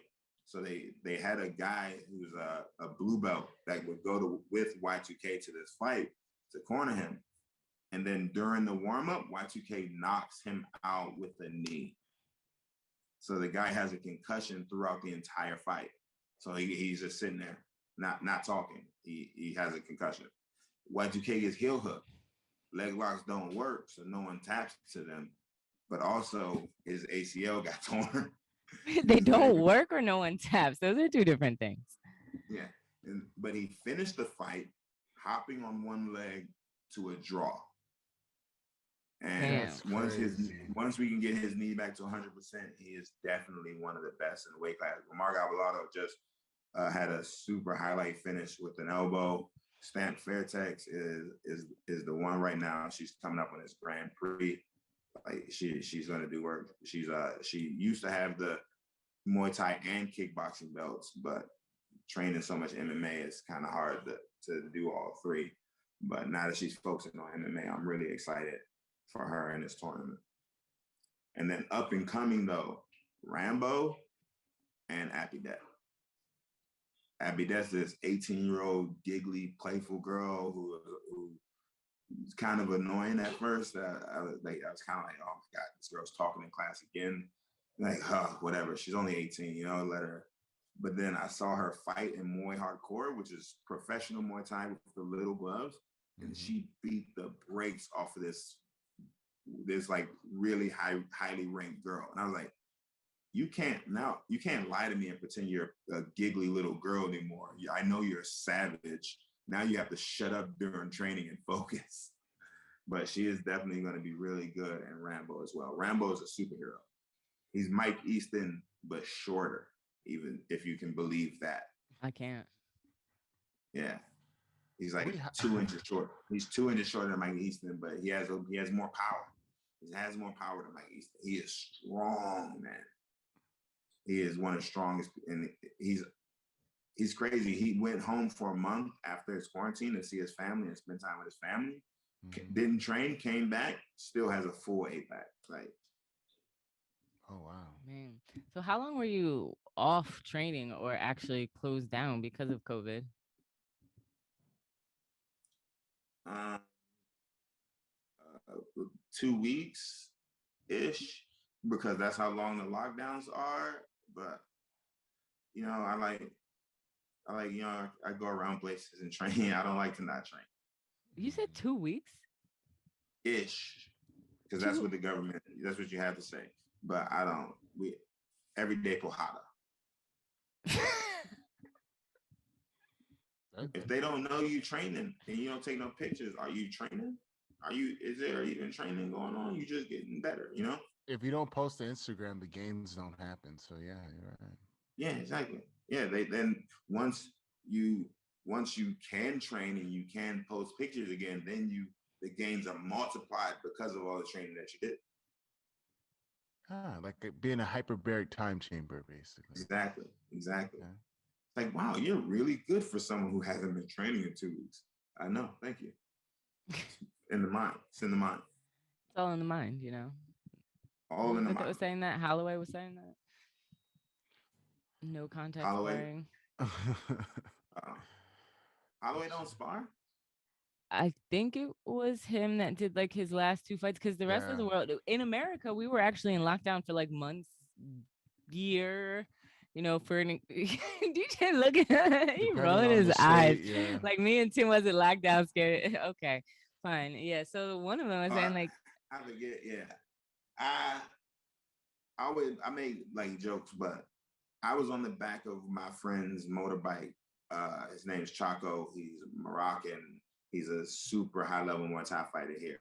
So they had a guy who's a blue belt that would go with Y2K to this fight to corner him. And then during the warm-up, Y2K knocks him out with a knee. So the guy has a concussion throughout the entire fight. So he's just sitting there, not talking. He has a concussion. Y2K gets heel hooked. Leg locks don't work, so no one taps to them. But also his ACL got torn. They don't work or no one taps. Those are two different things. Yeah. But he finished the fight hopping on one leg to a draw. And once we can get his knee back to 100%, he is definitely one of the best in the weight class. Mark Abelardo just had a super highlight finish with an elbow. Stamp Fairtex is the one right now. She's coming up on this Grand Prix. She's going to do work. She used to have the Muay Thai and kickboxing belts, but training so much MMA, it's kind of hard to do all three. But now that she's focusing on MMA, I'm really excited for her in this tournament. And then up and coming though, Rambo and Abidet. Abidet's this 18-year-old giggly, playful girl who was kind of annoying at first. I was kind of like, oh my God, this girl's talking in class again. Whatever. She's only 18, let her. But then I saw her fight in Muay Hardcore, which is professional Muay Thai with the little gloves, and she beat the brakes off of this like really highly ranked girl. And I was like, you can't lie to me and pretend you're a giggly little girl anymore. I know you're a savage. Now you have to shut up during training and focus. but she is definitely going to be really good in Rambo as well. Rambo is a superhero. He's Mike Easton, but shorter, even if you can believe that. I can't. Yeah. He's like 2 inches short. He's 2 inches shorter than Mike Easton, but he has more power. He has more power than Mike Easton. He is strong, man. He is one of the strongest, and he's crazy. He went home for a month after his quarantine to see his family and spend time with his family. Mm-hmm. Didn't train, came back, still has a full 8-pack. Like, oh wow, man. So how long were you off training or actually closed down because of COVID? 2 weeks ish, because that's how long the lockdowns are. But I go around places and train. I don't like to not train. You said 2 weeks ish, because that's what that's what you have to say. But I don't. We every day pojada. If they don't know you training and you don't take no pictures, are you training? Is there even training going on? You just getting better, If you don't post to Instagram, the games don't happen. So yeah, you're right. Yeah, exactly. Yeah, then once you can train and you can post pictures again, then the gains are multiplied because of all the training that you did. Like being a hyperbaric time chamber, basically. Exactly. Yeah. Like, wow, you're really good for someone who hasn't been training in 2 weeks. I know. Thank you. In the mind. It's in the mind. It's all in the mind, All in the mind. That was saying that. Holloway was saying that. No contact sparring. Holloway don't spar? I think it was him that did like his last 2 fights, because the rest of the world in America, we were actually in lockdown for like months, year. For an DJ looking at he rolling his eyes. Yeah. Like me and Tim wasn't locked down scared. Okay, fine. Yeah. So one of them was saying like, I forget. Yeah. I made like jokes, but I was on the back of my friend's motorbike. His name's Chaco. He's Moroccan. He's a super high level Muay Thai fighter here,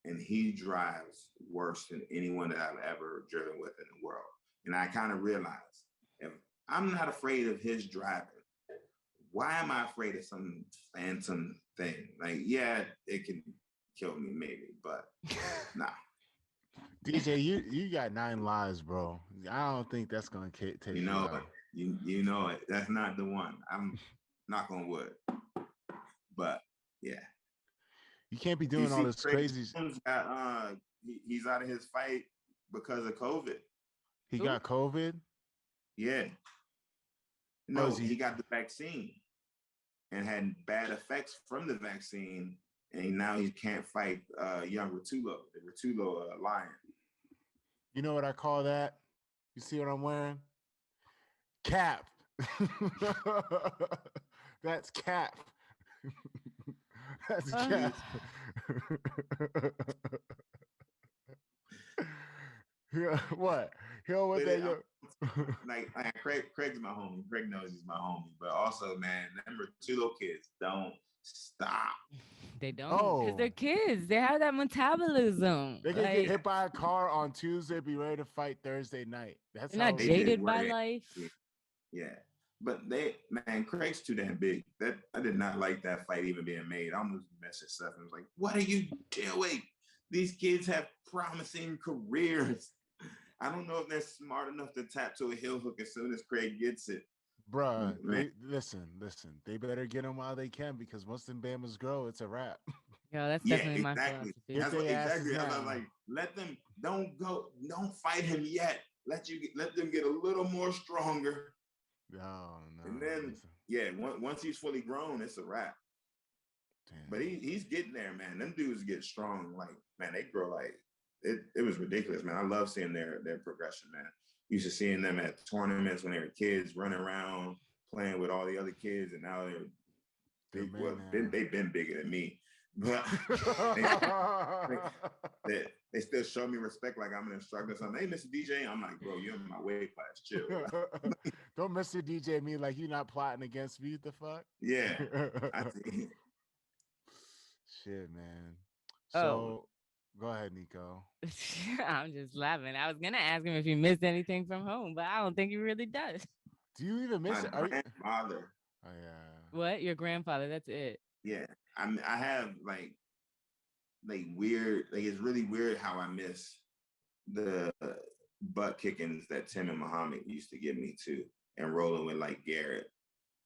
and he drives worse than anyone that I've ever driven with in the world. And I kind of realized, if I'm not afraid of his driving, why am I afraid of some phantom thing? Like, yeah, it can kill me maybe, but nah. DJ, you got 9 lives, bro. I don't think that's gonna take you out. You know it. That's not the one. I'm knock on wood. But yeah, you can't be doing all this crazy. He's out of his fight because of COVID. He got COVID? Yeah. No, he got the vaccine and had bad effects from the vaccine, and now he can't fight young Rutulo, the Rutulo lion. You know what I call that? You see what I'm wearing? Cap. That's cap. That's cap. Yeah, what? He'll with that. Like Craig's my homie. Craig knows he's my homie. But also, man, them Rutulo kids don't stop. They don't, because they're kids. They have that metabolism. They can get hit by a car on Tuesday, be ready to fight Thursday night. That's they're not jaded by life. Yeah. But Craig's too damn big. I did not like that fight even being made. I almost messaged stuff and was like, what are you doing? These kids have promising careers. I don't know if they're smart enough to tap to a heel hook as soon as Craig gets it. Bruh, listen. They better get them while they can, because once them Bamas grow, it's a wrap. Yeah, that's definitely my philosophy. Exactly. I'm like, let them, don't fight him yet. Let them get a little more stronger. No. And then, once he's fully grown, it's a wrap. Damn. But he's getting there, man. Them dudes get strong. Like, man, they grow like, it was ridiculous, man. I love seeing their progression, man. Used to seeing them at tournaments when they were kids, running around, playing with all the other kids, and now they've been bigger than me. But they still show me respect like I'm an instructor. So I'm like, hey, Mr. DJ. I'm like, bro, you're in my weight class. Chill. Don't Mr. DJ me like you're not plotting against me. The fuck? Yeah. I see. Shit, man. Oh, So go ahead, Nico. I'm just laughing. I was gonna ask him if he missed anything from home, but I don't think he really does. Do you even miss My it? Are you? grandfather. Oh yeah. What? Your grandfather? That's it. Yeah, I have like weird. Like it's really weird how I miss the butt kickings that Tim and Muhammad used to give me too, and rolling with like Garrett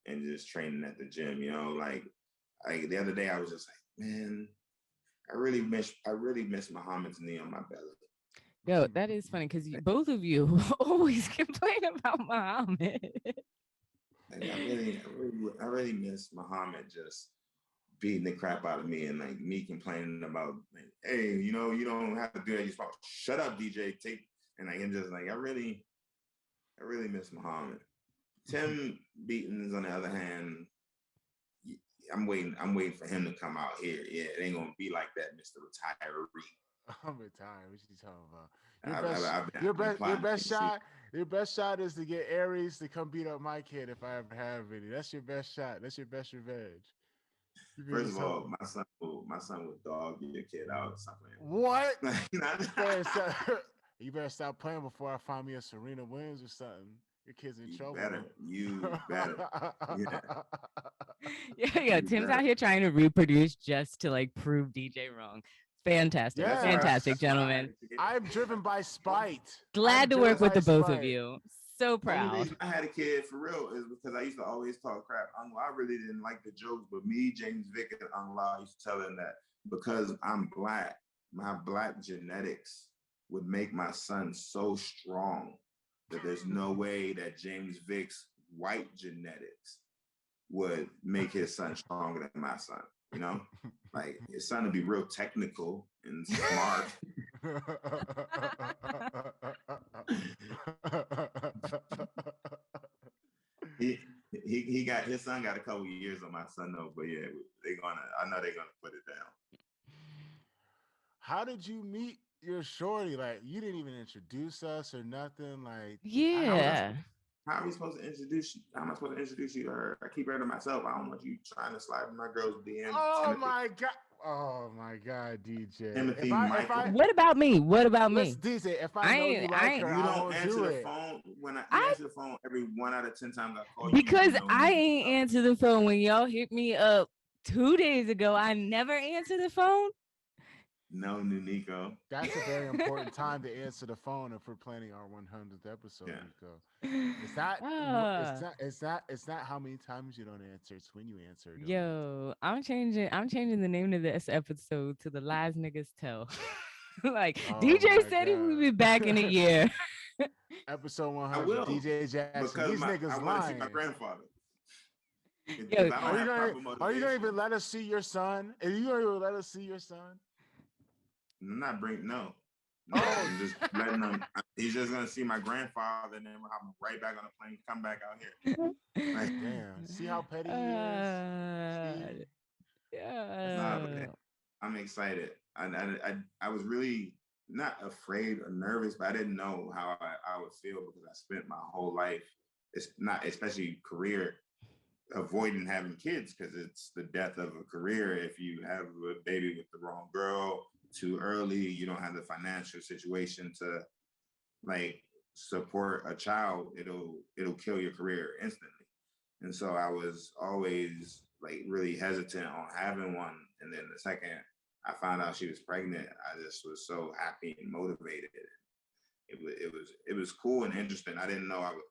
and just training at the gym. You know, like the other day I was just like, man, I really miss Muhammad's knee on my belly. Yo, that is funny because both of you always complain about Muhammad. Like I really miss Muhammad just beating the crap out of me and like me complaining about like, hey, you know, you don't have to do that. You're supposed to shut up, DJ. Take and like I'm just like I really miss Muhammad. Tim Beatons, on the other hand, I'm waiting for him to come out here. Yeah, it ain't gonna be like that, Mr. Retiree. I'm retired. What you talking about? Your best shot is to get Aries to come beat up my kid if I ever have any. That's your best shot. That's your best revenge. First of all, my son will dog your kid out or something. What? You better stop playing before I find me a Serena Williams or something. Your kid's in trouble. You better. Yeah. Tim's out here trying to reproduce just to like prove DJ wrong. Fantastic. Yes. Fantastic, gentlemen. I'm driven by spite. Glad to work with the both of you. So proud. The only reason I had a kid for real is because I used to always talk crap. I really didn't like the jokes, but me, James Vick, and Uncle used to tell him that because I'm black, my black genetics would make my son so strong that there's no way that James Vick's white genetics would make his son stronger than my son. You know, like his son would be real technical and smart. he got his son got a couple years on my son though, but yeah, I know they're gonna put it down. How did you meet your shorty? Like you didn't even introduce us or nothing. Like yeah. How are we supposed to introduce you? How am I supposed to introduce you to her? I keep her to myself. I don't want you trying to slide in my girl's DM. Oh my god, DJ. Timothy, what about me? DJ, if I know you like her, you don't answer the phone when I answer the phone every 1 out of 10 times I call you. Because I ain't answer the phone when y'all hit me up 2 days ago. I never answer the phone. No, new Nico. That's a very important time to answer the phone if we're planning our 100th episode, Nico. It's not how many times you don't answer, it's when you answer. Yo, I'm changing the name of this episode to The Lies Niggas Tell. Like DJ said he would be back in a year. Episode 100, DJ Jackson. Because these niggas I lying. want to see my grandfather. Yo, are you gonna even let us see your son? Are you gonna even let us see your son? I'm not bringing no. I'm just letting him. He's just gonna see my grandfather, and then we'll have him right back on the plane. Come back out here. Like, damn. See how petty he is. Yeah. I'm excited. I was really not afraid or nervous, but I didn't know how I would feel because I spent my whole life, especially career, avoiding having kids because it's the death of a career. If you have a baby with the wrong girl too early, you don't have the financial situation to like support a child, it'll kill your career instantly. And so I was always like really hesitant on having one. And then the second I found out she was pregnant, I just was so happy and motivated. It was cool and interesting. I didn't know I would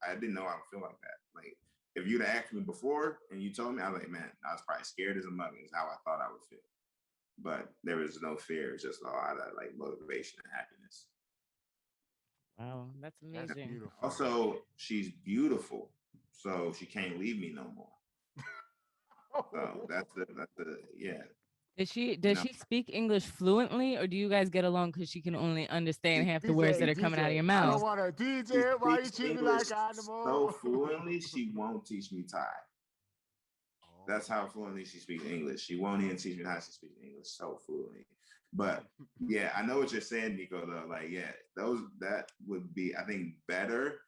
feel like that. Like if you'd asked me before and you told me, I was like, man, I was probably scared as a mug is how I thought I would feel. But there was no fear. It's just a lot of like motivation and happiness. Wow, that's amazing. That's beautiful. Also, she's beautiful, so she can't leave me no more. So that's the yeah. Does she speak English fluently, or do you guys get along because she can only understand half the words that are coming out of your mouth? I don't want to DJ. Why you treat me like animal? So fluently, she won't teach me Thai. That's how fluently she speaks English. She won't even teach me how she speaks English so fluently. But yeah, I know what you're saying, Nico, though. Like, yeah, that would be, I think, better.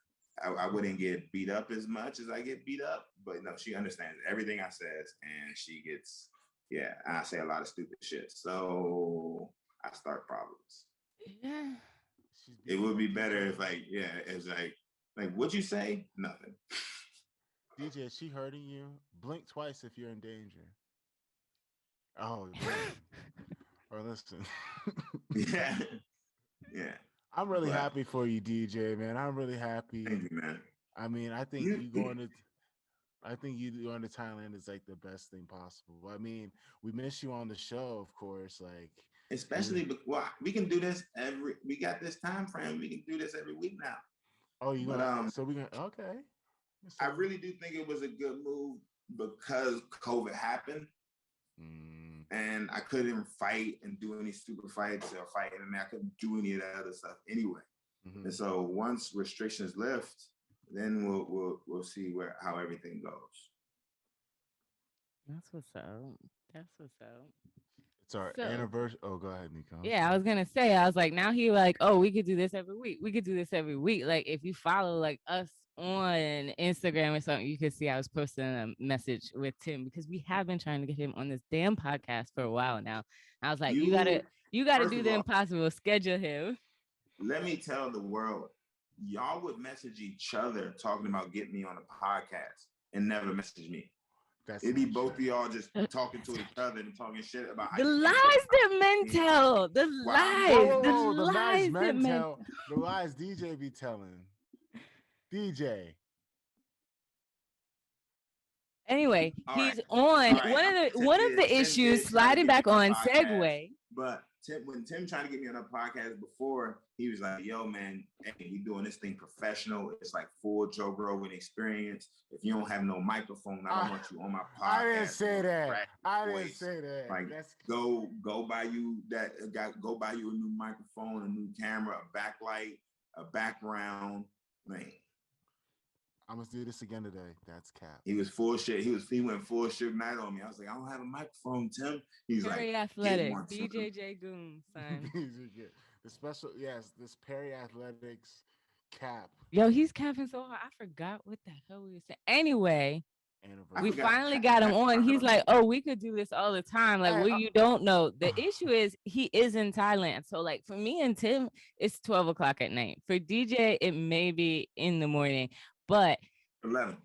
I wouldn't get beat up as much as I get beat up. But no, she understands everything I says and she gets yeah, I say a lot of stupid shit. So I start problems. Yeah. It would be better if it's like what'd you say? Nothing. DJ, is she hurting you? Blink twice if you're in danger. Oh, or listen. Yeah. Yeah. I'm really happy for you, DJ, man. I'm really happy. Thank you, man. I mean, I think you going to Thailand is like the best thing possible. I mean, we miss you on the show, of course. Like, especially, we can do this we got this time frame. We can do this every week now. Oh, so we can, okay. I really do think it was a good move because COVID happened. And I couldn't fight and do any super fights or fight, and I couldn't do any of that other stuff anyway. And so once restrictions lift, then we'll see how everything goes. That's what's up. It's our anniversary. Oh, go ahead, Nico. Yeah, I was gonna say, I was like, now he like, oh, we could do this every week. We could do this every week. Like, if you follow like us on Instagram or something, you could see I was posting a message with Tim because we have been trying to get him on this damn podcast for a while now. I was like, you gotta do the impossible. Schedule him. Let me tell the world, y'all would message each other talking about getting me on a podcast and never message me. It'd be both of y'all just talking to each other and talking shit about the lies that men tell. The lies DJ be telling. DJ. Anyway, he's on one of the issues sliding back on segue. But when Tim tried to get me on a podcast before, he was like, yo, man, hey, you doing this thing professional. It's like full Joe Rogan experience. If you don't have no microphone, I don't want you on my podcast. I didn't say that. Like, go buy you a new microphone, a new camera, a backlight, a background. Man, I must do this again today. That's cap. He was full shit. He went full Suge Knight on me. I was like, I don't have a microphone, Tim. He's Perry like, Athletic, BJJ Goons, son. The special, this Perry Athletics cap. Yo, he's capping so hard. I forgot what the hell we were saying. Anyway, we finally got him on. He's like, oh, we could do this all the time. Like, what you don't know. The issue is he is in Thailand. So, like, for me and Tim, it's 12 o'clock at night. For DJ, it may be in the morning. But 11.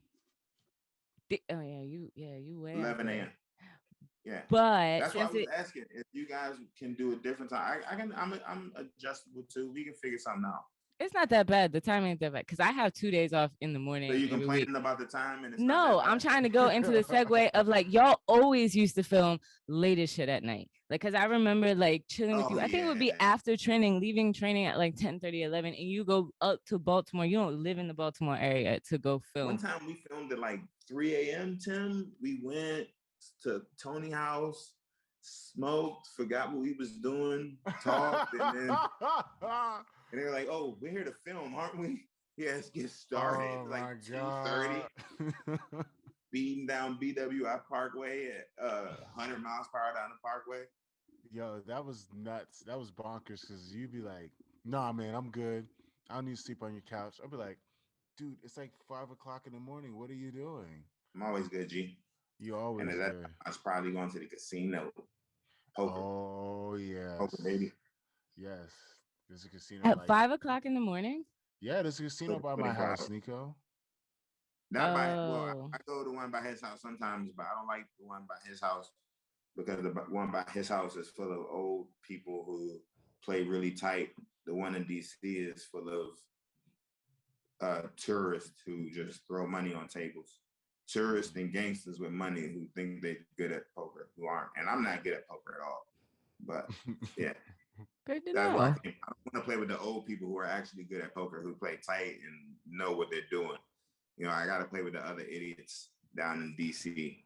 You were 11 a.m. Yeah, but that's why I was asking if you guys can do a different time. I'm adjustable too. We can figure something out. It's not that bad. The time ain't that bad because I have 2 days off in the morning. So you complaining about the time? And no, I'm trying to go into the segue of like y'all always used to film late as shit at night. Like, cause I remember like chilling with you. I think it would be after training, leaving training at like 10:30, 11, and you go up to Baltimore. You don't live in the Baltimore area to go film. One time we filmed at like 3 a.m. Tim, we went to Tony's house, smoked, forgot what we was doing, talked, and they were like, "Oh, we're here to film, aren't we?" Yeah, let's get started. Like 2:30. Beating down BWI Parkway at 100 miles per hour down the Parkway. Yo, that was nuts. That was bonkers because you'd be like, nah, man, I'm good. I don't need to sleep on your couch. I'd be like, dude, it's like 5 o'clock in the morning. What are you doing? I'm always good, G. You always good. I was probably going to the casino. Poker. Oh, yes. Poker, baby. Yes. There's a casino. At 5 o'clock in the morning? Yeah, there's a casino by my house, Nico. Not by, well, I go to one by his house sometimes, but I don't like the one by his house because the one by his house is full of old people who play really tight. The one in DC is full of tourists who just throw money on tables. Tourists and gangsters with money who think they're good at poker, who aren't. And I'm not good at poker at all. But yeah. Good to know. I want to play with the old people who are actually good at poker, who play tight and know what they're doing. You know, I got to play with the other idiots down in DC.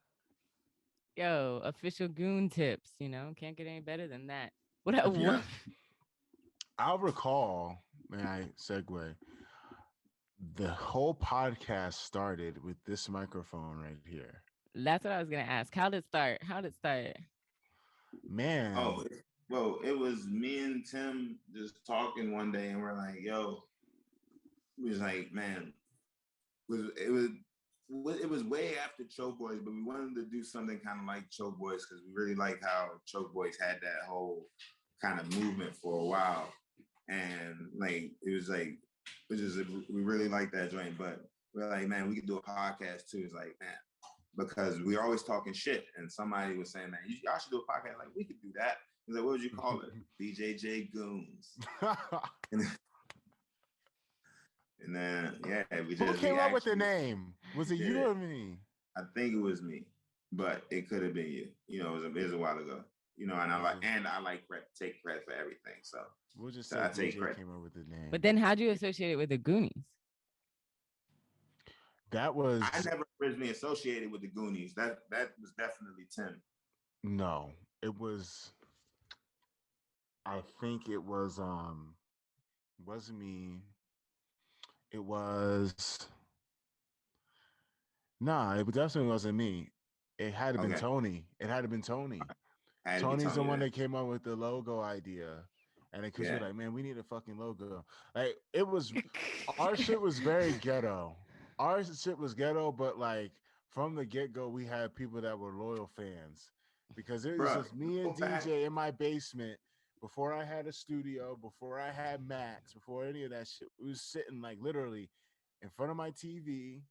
Yo, official goon tips, you know, can't get any better than that. What? I'll recall, may I segue, the whole podcast started with this microphone right here. That's what I was going to ask. How did it start? Man. Oh, well, it was me and Tim just talking one day, and we're like, yo, we was like, man, it was it was way after Choke Boys, but we wanted to do something kind of like Choke Boys because we really liked how Choke Boys had that whole kind of movement for a while, and like it was like we really liked that joint. But we're like, man, we could do a podcast too. It's like, man, because we're always talking shit, and somebody was saying, man, y'all should do a podcast. Like, we could do that. He's like, what would you call it? BJJ Goons. And then, yeah, we just... Who came up with the name? Was it you or me? I think it was me, but it could have been you. You know, it was a while ago. You know, and I like take credit for everything. So we'll just say I take credit. Came up with the name. But then how'd you associate it with the Goonies? That was... I never originally associated with the Goonies. That was definitely Tim. No, it was... I think it was... wasn't me... It was... Nah, it definitely wasn't me. It had to been Tony. It had to been Tony. Tony's the one that came up with the logo idea. And because you're like, man, we need a fucking logo. Like, it was... Our shit was very ghetto. Our shit was ghetto, but like, from the get-go, we had people that were loyal fans. Because it was just me and DJ in my basement. Before I had a studio, before I had mats, before any of that shit, we was sitting like literally in front of my TV.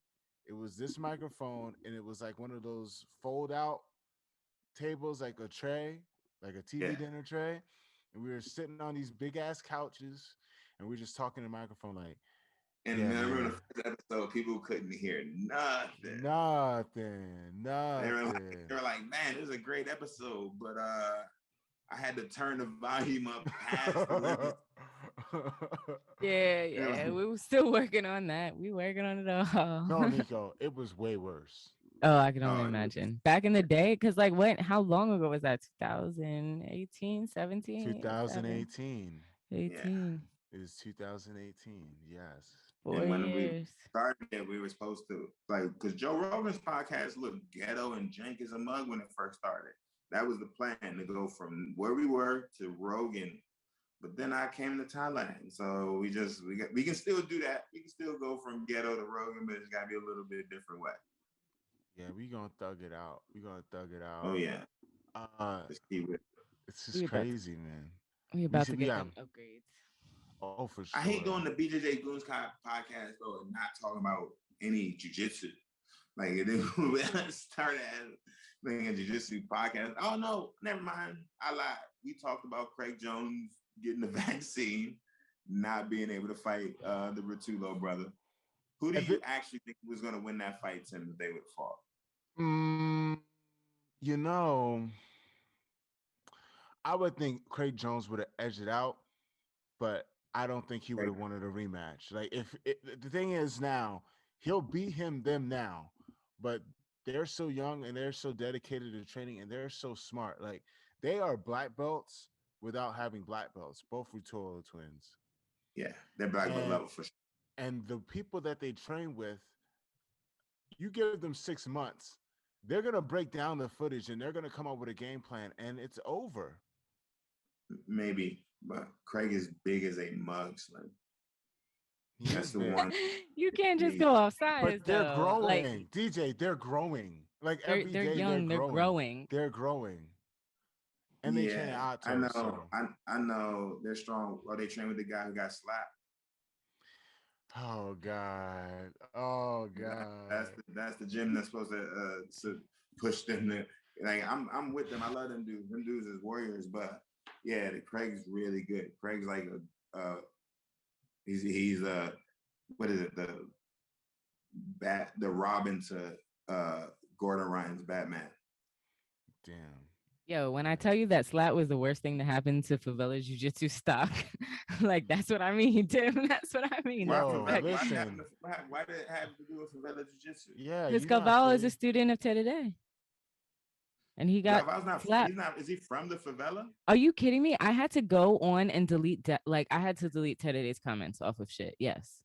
It was this microphone, and it was like one of those fold-out tables, like a tray, like a TV dinner tray. And we were sitting on these big-ass couches, and we were just talking to the microphone like, and remember in the first episode, people couldn't hear nothing. Nothing. They were like, man, this is a great episode, but I had to turn the volume up past the limit. Yeah. We were still working on that. We working on it all. No, Nico, it was way worse. Oh, I can only imagine. Back in the day, because like how long ago was that? 2018, 17? 2018. 18. It was 2018, yes. 4 years. We started, we were supposed to, like, because Joe Rogan's podcast looked ghetto and jank as a mug when it first started. That was the plan, to go from where we were to Rogan. But then I came to Thailand. So we can still do that. We can still go from ghetto to Rogan, but it's got to be a little bit different way. Yeah, we going to thug it out. Oh, yeah. It's just crazy, man. We about to get them upgrades. Oh, for sure. I hate doing the BJJ Goons podcast, though, and not talking about any jiu-jitsu. Like, we started as a jiu-jitsu podcast. Oh, no, never mind. I lied. We talked about Craig Jones getting the vaccine, not being able to fight the Rotullo brother. Who do you actually think was going to win that fight, Tim, if they would have fought? You know, I would think Craig Jones would have edged it out, but I don't think he would have wanted a rematch. Like, the thing is now, he'll beat them now, but they're so young and they're so dedicated to training and they're so smart. Like, they are black belts without having black belts, both Rotullo twins. Yeah, they're black belt level for sure. And the people that they train with, you give them 6 months, they're going to break down the footage and they're going to come up with a game plan and it's over. Maybe, but Craig is big as a mug, Slim. That's the one. You can't just go off sides. But they're growing. Like, DJ, they're growing. Like, every day they're young, they're growing. They're growing. And they train out. I know. So. I know they're strong. Or they train with the guy who got slapped. Oh God! That's the gym that's supposed to push them. Like I'm with them. I love them dudes. Them dudes is warriors. But yeah, Craig's really good. Craig's like he's what is it, the Robin to Gordon Ryan's Batman. Damn. Yo, when I tell you that slap was the worst thing to happen to Favela Jiu-Jitsu stock, like, that's what I mean, Tim. That's what I mean. Whoa, why did it have to do with Favela Jiu-Jitsu? Yeah, because Favela is a student of Teddy, and he got slapped. Is he from the favela? Are you kidding me? I had to go on and delete I had to delete Teddy's comments off of shit. Yes,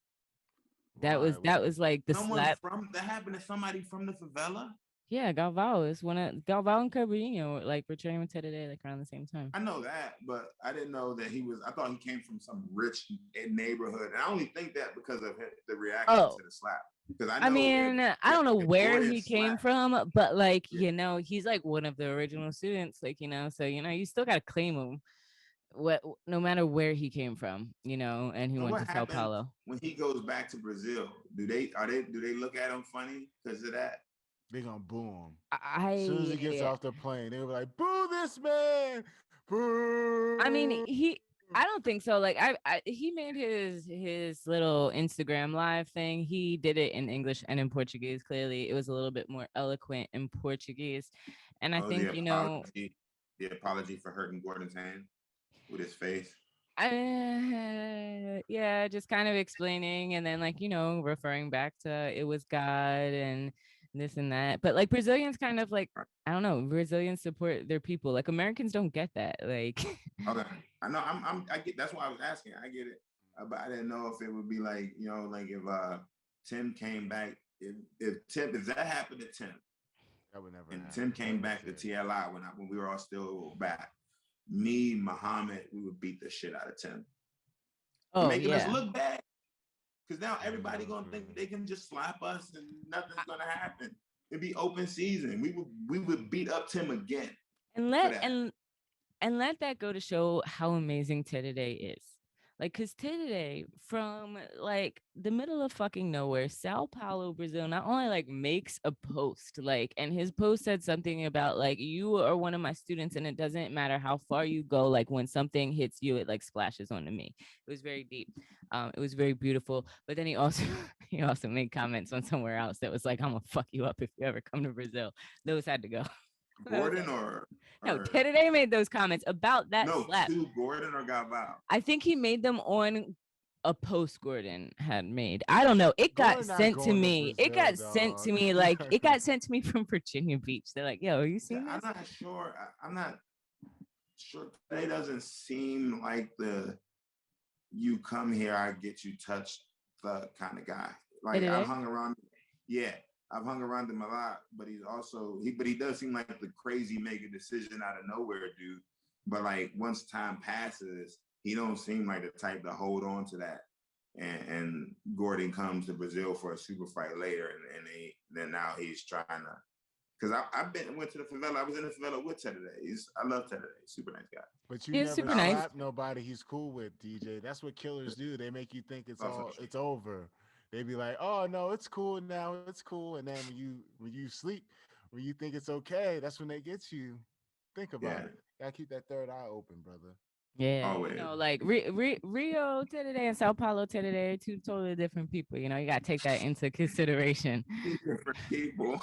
that was like the slap. That happened to somebody from the favela. Yeah, Galvao is one of Galvao and Carballo like were training with Ted today, like around the same time. I know that, but I didn't know that he was. I thought he came from some rich neighborhood, and I only think that because of the reaction to the slap. Because I mean, I don't know where he came from, but like, he's like one of the original students, like, so you still gotta claim him, no matter where he came from, and he went to Sao Paulo. When he goes back to Brazil, do they look at him funny because of that? They gonna boo him. As soon as he gets off the plane, they were like, "Boo this man!" Boo. I mean, I don't think so. Like, he made his little Instagram live thing. He did it in English and in Portuguese. Clearly, it was a little bit more eloquent in Portuguese, and I think the apology for hurting Gordon's hand with his face. Yeah, just kind of explaining, and then referring back to it was God and this and that. But like Brazilians kind of like, I don't know, Brazilians support their people. Like Americans don't get that. Like okay, I know I get, that's why I was asking. I get it, but I didn't know if it would be like like if Tim came back, if that happened to Tim, that would never. And Tim came back to TLI when we were all still back. Me, Muhammad, we would beat the shit out of Tim. Making us look bad. Because now everybody gonna think they can just slap us and nothing's gonna happen. It'd be open season. We would beat up Tim again. And let that go to show how amazing Teddy is. Like, cause Teddy from like the middle of fucking nowhere, Sao Paulo, Brazil, not only like makes a post, like, and his post said something about like, you are one of my students and it doesn't matter how far you go, like when something hits you, it like splashes onto me. It was very deep. It was very beautiful. But then he also made comments on somewhere else that was like, I'm gonna fuck you up if you ever come to Brazil. Those had to go. Gordon or no, Teddy made those comments about that slap. To Gordon or Galvao? I think he made them on a post Gordon had made. I don't know. It got sent to me. It got sent to me like it got sent to me from Virginia Beach. They're like, "Yo, are you seeing this?" I'm not sure. I'm not sure. It doesn't seem like the you come here, I get you touched the kind of guy. Like I've hung around. Yeah. I've hung around him a lot, but he does seem like the crazy make a decision out of nowhere dude. But like once time passes, he don't seem like the type to hold on to that. And Gordon comes to Brazil for a super fight later, and then now he's trying to. Because went to the favela. I was in the favela with Ted today. I love Ted today. Super nice guy. But you never slap nobody he's cool with, DJ. That's what killers do. They make you think it's over. They be like, "Oh no, it's cool now. It's cool." And then when you sleep, when you think it's okay, that's when they get you. Think about it. Gotta keep that third eye open, brother. Yeah, always. Like Rio today and Sao Paulo today are two totally different people. You gotta take that into consideration. Different people.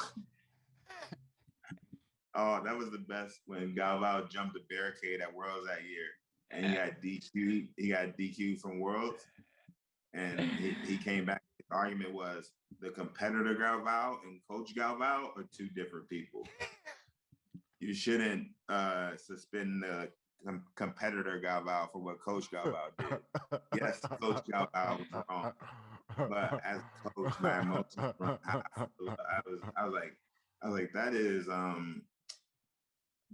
Oh, that was the best when Galvao jumped the barricade at Worlds that year, and he got DQ'd. He got DQ'd from Worlds, and he came back. The argument was the competitor Galvao and Coach Galvao are two different people. You shouldn't suspend the competitor Galvao for what Coach Galvao did. Yes, Coach Galvao was wrong, but as coach, my emotions were I was like, that is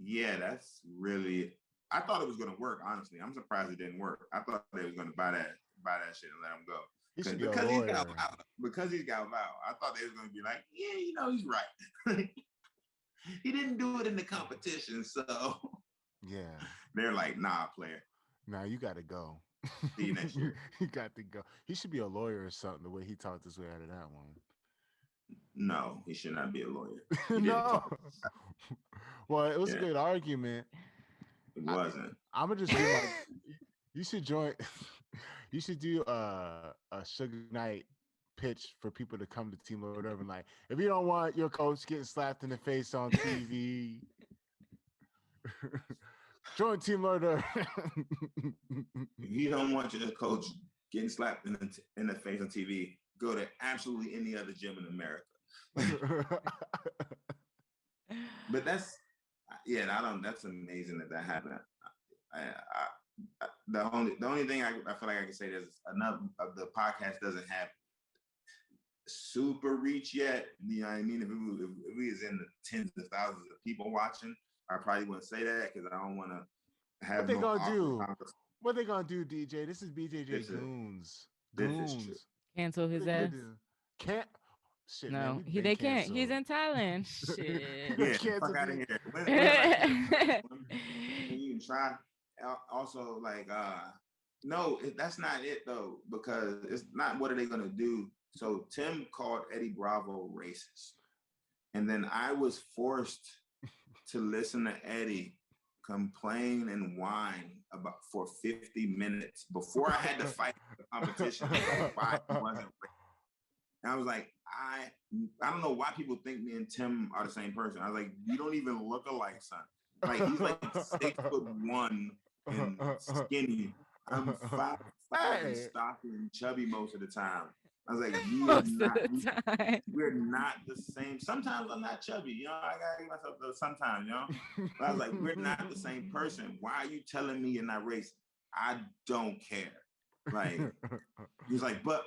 yeah, that's really. I thought it was going to work. Honestly, I'm surprised it didn't work. I thought they was going to buy that shit and let him go. Because he's Galvao, I thought they was going to be like, yeah, he's right. He didn't do it in the competition, so yeah, they're like, nah, player. Nah, you got to go. See you next year. You got to go. He should be a lawyer or something. The way he talked his way out of that one. No, he should not be a lawyer. No. Well, it was a good argument. It wasn't. I'm gonna just be like, you should join. You should do a Suge Knight pitch for people to come to Team Lord Urban. Like, if you don't want your coach getting slapped in the face on TV, join Team Lord Urban. If you don't want your coach getting slapped in the face on TV, go to absolutely any other gym in America. But that's amazing that happened. The only thing I feel like I can say is enough of the podcast doesn't have super reach yet. You know what I mean? If we was in the tens of thousands of people watching, I probably wouldn't say that because I don't want to have What they gonna do? What they gonna do, DJ? This is BJJ Goons. Goons. Cancel his ass. Can't. Shit, No, man, they can't. He's in Thailand. Shit. Yeah, fuck out of here. When you can try. Also, like, no, that's not it though, because it's not what are they gonna do. So Tim called Eddie Bravo racist, and then I was forced to listen to Eddie complain and whine for 50 minutes before I had to fight the competition. And I was like, I don't know why people think me and Tim are the same person. I was like, you don't even look alike, son. Like, he's like 6'1" and skinny. I'm 5'5" and stocky and chubby most of the time. I was like, we're not the same. Sometimes I'm not chubby, you know. I gotta give myself those sometimes, you know. But I was like, we're not the same person. Why are you telling me you're not racist? I don't care. Like, he was like, but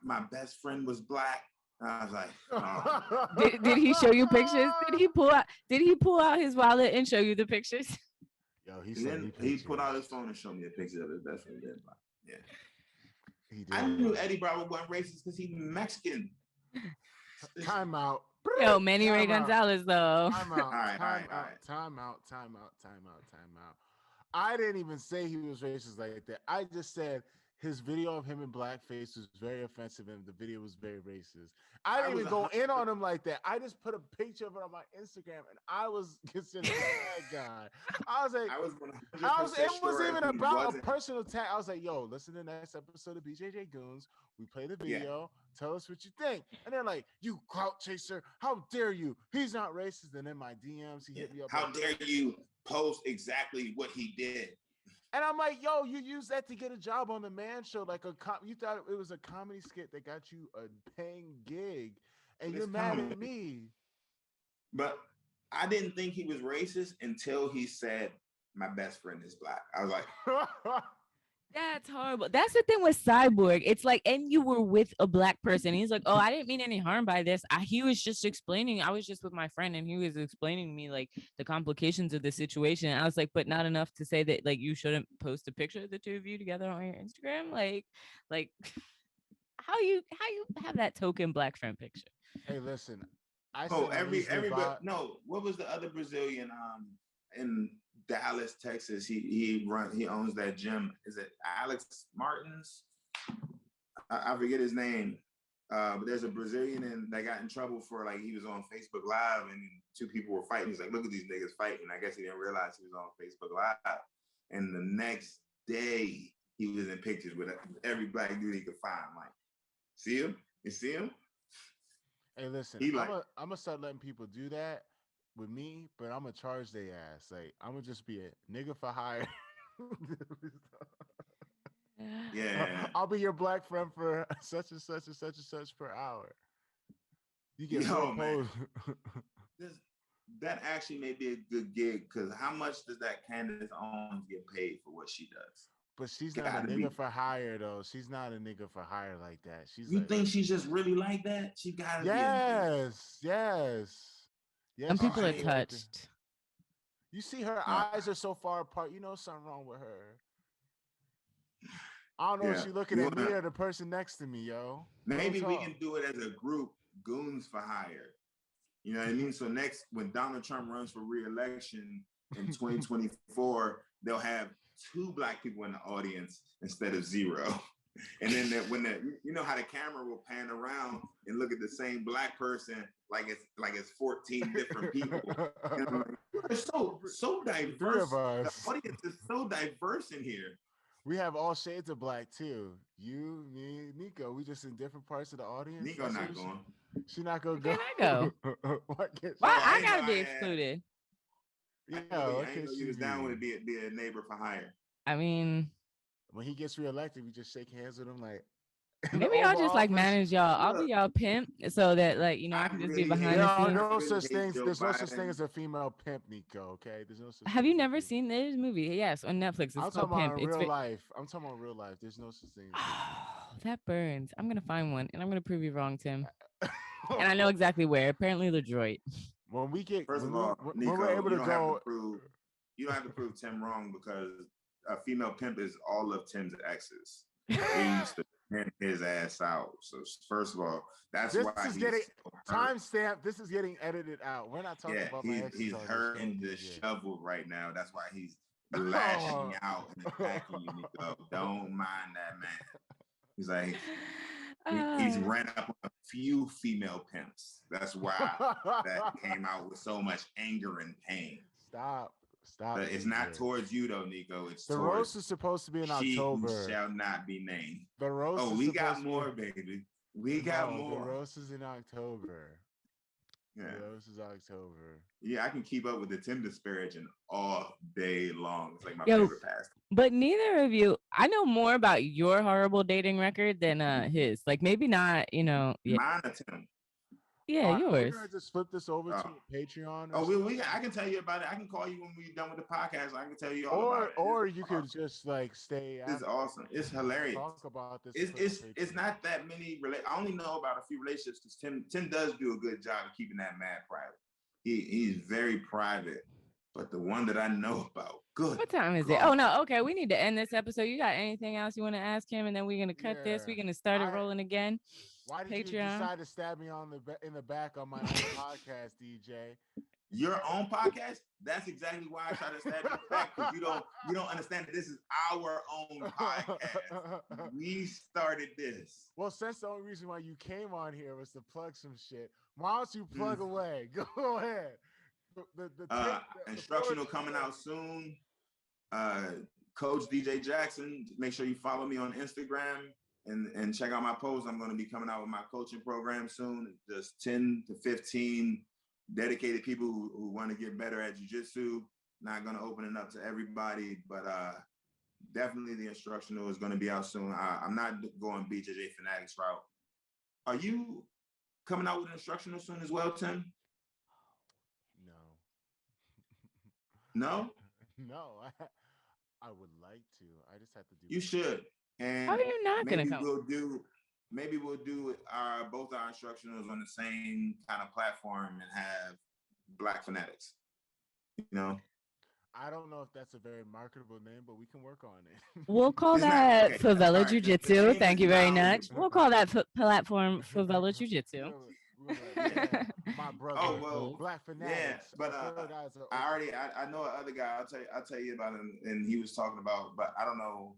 my best friend was black. And I was like, oh. Did he show you pictures? Did he pull out his wallet and show you the pictures? Yo, he put out his phone and showed me a picture of his best friend. Yeah. I knew Eddie Bravo wasn't racist because he's Mexican. Time out. Yo, Manny Ray Gonzalez though. Time out. Time out. I didn't even say he was racist like that. I just said his video of him in blackface was very offensive and the video was very racist. I didn't even go in on him like that. I just put a picture of it on my Instagram and I was considered a bad guy. I was like, it wasn't even about a personal attack. I was like, yo, listen to the next episode of BJJ Goons. We play the video. Tell us what you think. And they're like, you clout chaser. How dare you? He's not racist. And in my DMs, he hit me up. How dare you post exactly what he did? And I'm like, yo, you use that to get a job on the Man Show. Like you thought it was a comedy skit that got you a paying gig, and you're mad at me. But I didn't think he was racist until he said, my best friend is black. I was like, that's horrible. That's the thing with Cyborg. It's like, and you were with a black person. He's like, oh, I didn't mean any harm by this. He was just explaining. I was just with my friend, and he was explaining to me like the complications of the situation. And I was like, but not enough to say that like you shouldn't post a picture of the two of you together on your Instagram. Like how you have that token black friend picture? Hey, listen. What was the other Brazilian in Dallas, Texas? He owns that gym. Is it Alex Martins? I forget his name. But there's a Brazilian that got in trouble for like he was on Facebook Live and two people were fighting. He's like, look at these niggas fighting. I guess he didn't realize he was on Facebook Live. And the next day he was in pictures with every black dude he could find. I'm like, see him? You see him? Hey, listen, I'm gonna start letting people do that with me, but I'm gonna charge their ass. Like, I'm gonna just be a nigga for hire. Yeah. I'll be your black friend for such and such and such and such per hour. You get that actually may be a good gig because how much does that Candace Owens get paid for what she does? But she's not a nigga for hire though. She's not a nigga for hire like that. You think she's just really like that? She gotta be. Yes. Some people are touched. You see her eyes are so far apart. You know something wrong with her. I don't know if she's looking at me or the person next to me, yo. Maybe we can do it as a group, Goons for Hire. You know what I mean? So next, when Donald Trump runs for re-election in 2024, they'll have 2 black people in the audience instead of 0. And then you know how the camera will pan around and look at the same black person like it's 14 different people. You know, we're so diverse. The audience is so diverse in here. We have all shades of black too. You, me, Nico. We just in different parts of the audience. Nico not going. She not gonna go. Can I go? Why I gotta be excluded? Yeah, I know you was down with it be a neighbor for hire. I mean, when he gets reelected, we just shake hands with him like. Maybe I'll just like manage y'all. I'll be y'all pimp so that like I can just be behind the scenes. No such things. There's no such thing as a female pimp, Nico. Okay, there's no such. Have you never seen this movie? Yes, on Netflix. It's called Pimp. I'm talking about real life. There's no such thing. that burns. I'm gonna find one, and I'm gonna prove you wrong, Tim. And I know exactly where. Apparently, Detroit. When we get, First of when all, we, when Nico, we're able you to don't have go, to prove you don't have to prove Tim wrong because a female pimp is all of Tim's exes. They used to pimp his ass out. So first of all, that's this why is he's getting so hurt. timestamp. This is getting edited out. We're not talking about my exes he's on this hurt show, and DJ. disheveled right now. That's why he's lashing out and attacking you, Nico. Don't mind that man. He's like he's ran up on a few female pimps. That's why that came out with so much anger and pain. Stop. But it's not towards you though, Nico. It's the towards roast is supposed to be in she October. who shall not be named. The roast. Oh, we got more, baby. We got more. The roast is in October. Yeah, the roast is October. Yeah, I can keep up with the Tim disparaging all day long. It's like my favorite pastime. But neither of you, I know more about your horrible dating record than his. Like maybe not, you know. Yeah. Mine or Tim? Yeah, yours. We're gonna just flip this over to Patreon. I can tell you about it. I can call you when we're done with the podcast. I can tell you all about it. Or you could just like stay. It's awesome. It's hilarious. Talk about this. It's not that many. I only know about a few relationships because Tim does do a good job of keeping that man private. He's very private. But the one that I know about, good. What time is it? Oh no, okay. We need to end this episode. You got anything else you want to ask him, and then we're gonna cut this. We're gonna start it rolling again. Why did you decide to stab me in the back on my own podcast, DJ? Your own podcast? That's exactly why I try to stab you in the back, because you don't understand that this is our own podcast. We started this. Well, since the only reason why you came on here was to plug some shit, why don't you plug away? Go ahead. Instructional coming out soon. Coach DJ Jackson. Make sure you follow me on Instagram and check out my posts. I'm going to be coming out with my coaching program soon. Just 10 to 15 dedicated people who want to get better at jiu-jitsu. Not going to open it up to everybody, but definitely the instructional is going to be out soon. I'm not going BJJ Fanatics route. Are you coming out with an instructional soon as well, Tim? No? No, I would like to. I just have to do. You should. And how are you not gonna come? Maybe we'll do both our instructionals on the same kind of platform and have Black Fanatics. You know. I don't know if that's a very marketable name, but we can work on it. We'll call that Favela Jiu-Jitsu. Thank you very much. We'll call that platform Favela Jiu-Jitsu. My brother, Black Fanatics. Yeah, but I know another guy. I'll tell you about him, and he was talking about, but I don't know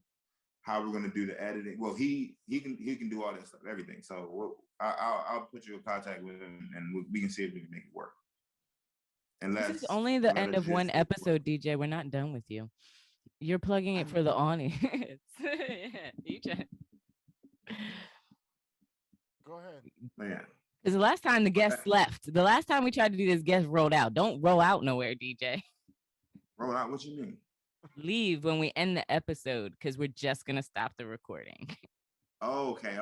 how we're gonna do the editing. Well, he can do all that stuff, everything. So I'll put you in contact with him, and we can see if we can make it work. This is only the end of one episode, DJ. We're not done with you. You're plugging it for the audience. DJ. Go ahead. Man. Because the last time the guests left, the last time we tried to do this, guest rolled out. Don't roll out nowhere, DJ. Roll out? What you mean? Leave when we end the episode because we're just going to stop the recording. Oh, okay.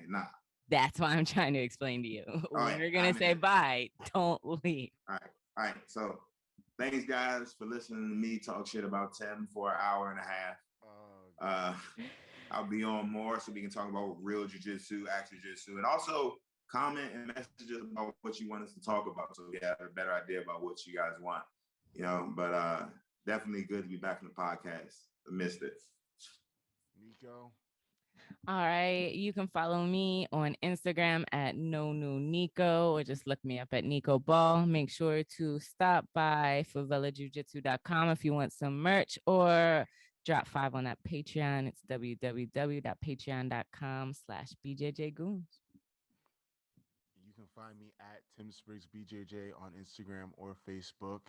Nah. That's why I'm trying to explain to you. When you're going to say bye, don't leave. All right. So thanks, guys, for listening to me talk shit about Tim for an hour and a half. I'll be on more so we can talk about real jiu-jitsu, actual jiu-jitsu, and also comment and messages about what you want us to talk about so we have a better idea about what you guys want. You know, but definitely good to be back in the podcast. I missed it. Nico. All right. You can follow me on Instagram at NoNewNico or just look me up at Nico Ball. Make sure to stop by favelajujitsu.com if you want some merch or drop 5 on that Patreon. It's www.patreon.com/BJJ Goons. You can find me at Tim Spriggs BJJ on Instagram or Facebook.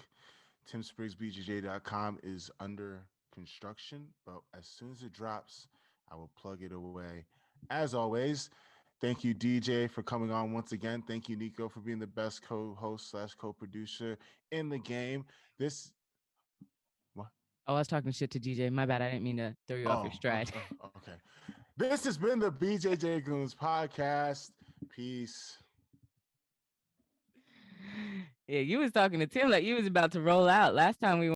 TimSpriggsBJJ.com is under construction, but as soon as it drops, I will plug it away. As always, thank you, DJ, for coming on once again. Thank you, Nico, for being the best co-host / co-producer in the game. What? Oh, I was talking shit to DJ. My bad. I didn't mean to throw you off your stride. Okay. This has been the BJJ Goons podcast. Peace. Yeah, you was talking to Tim like you was about to roll out last time we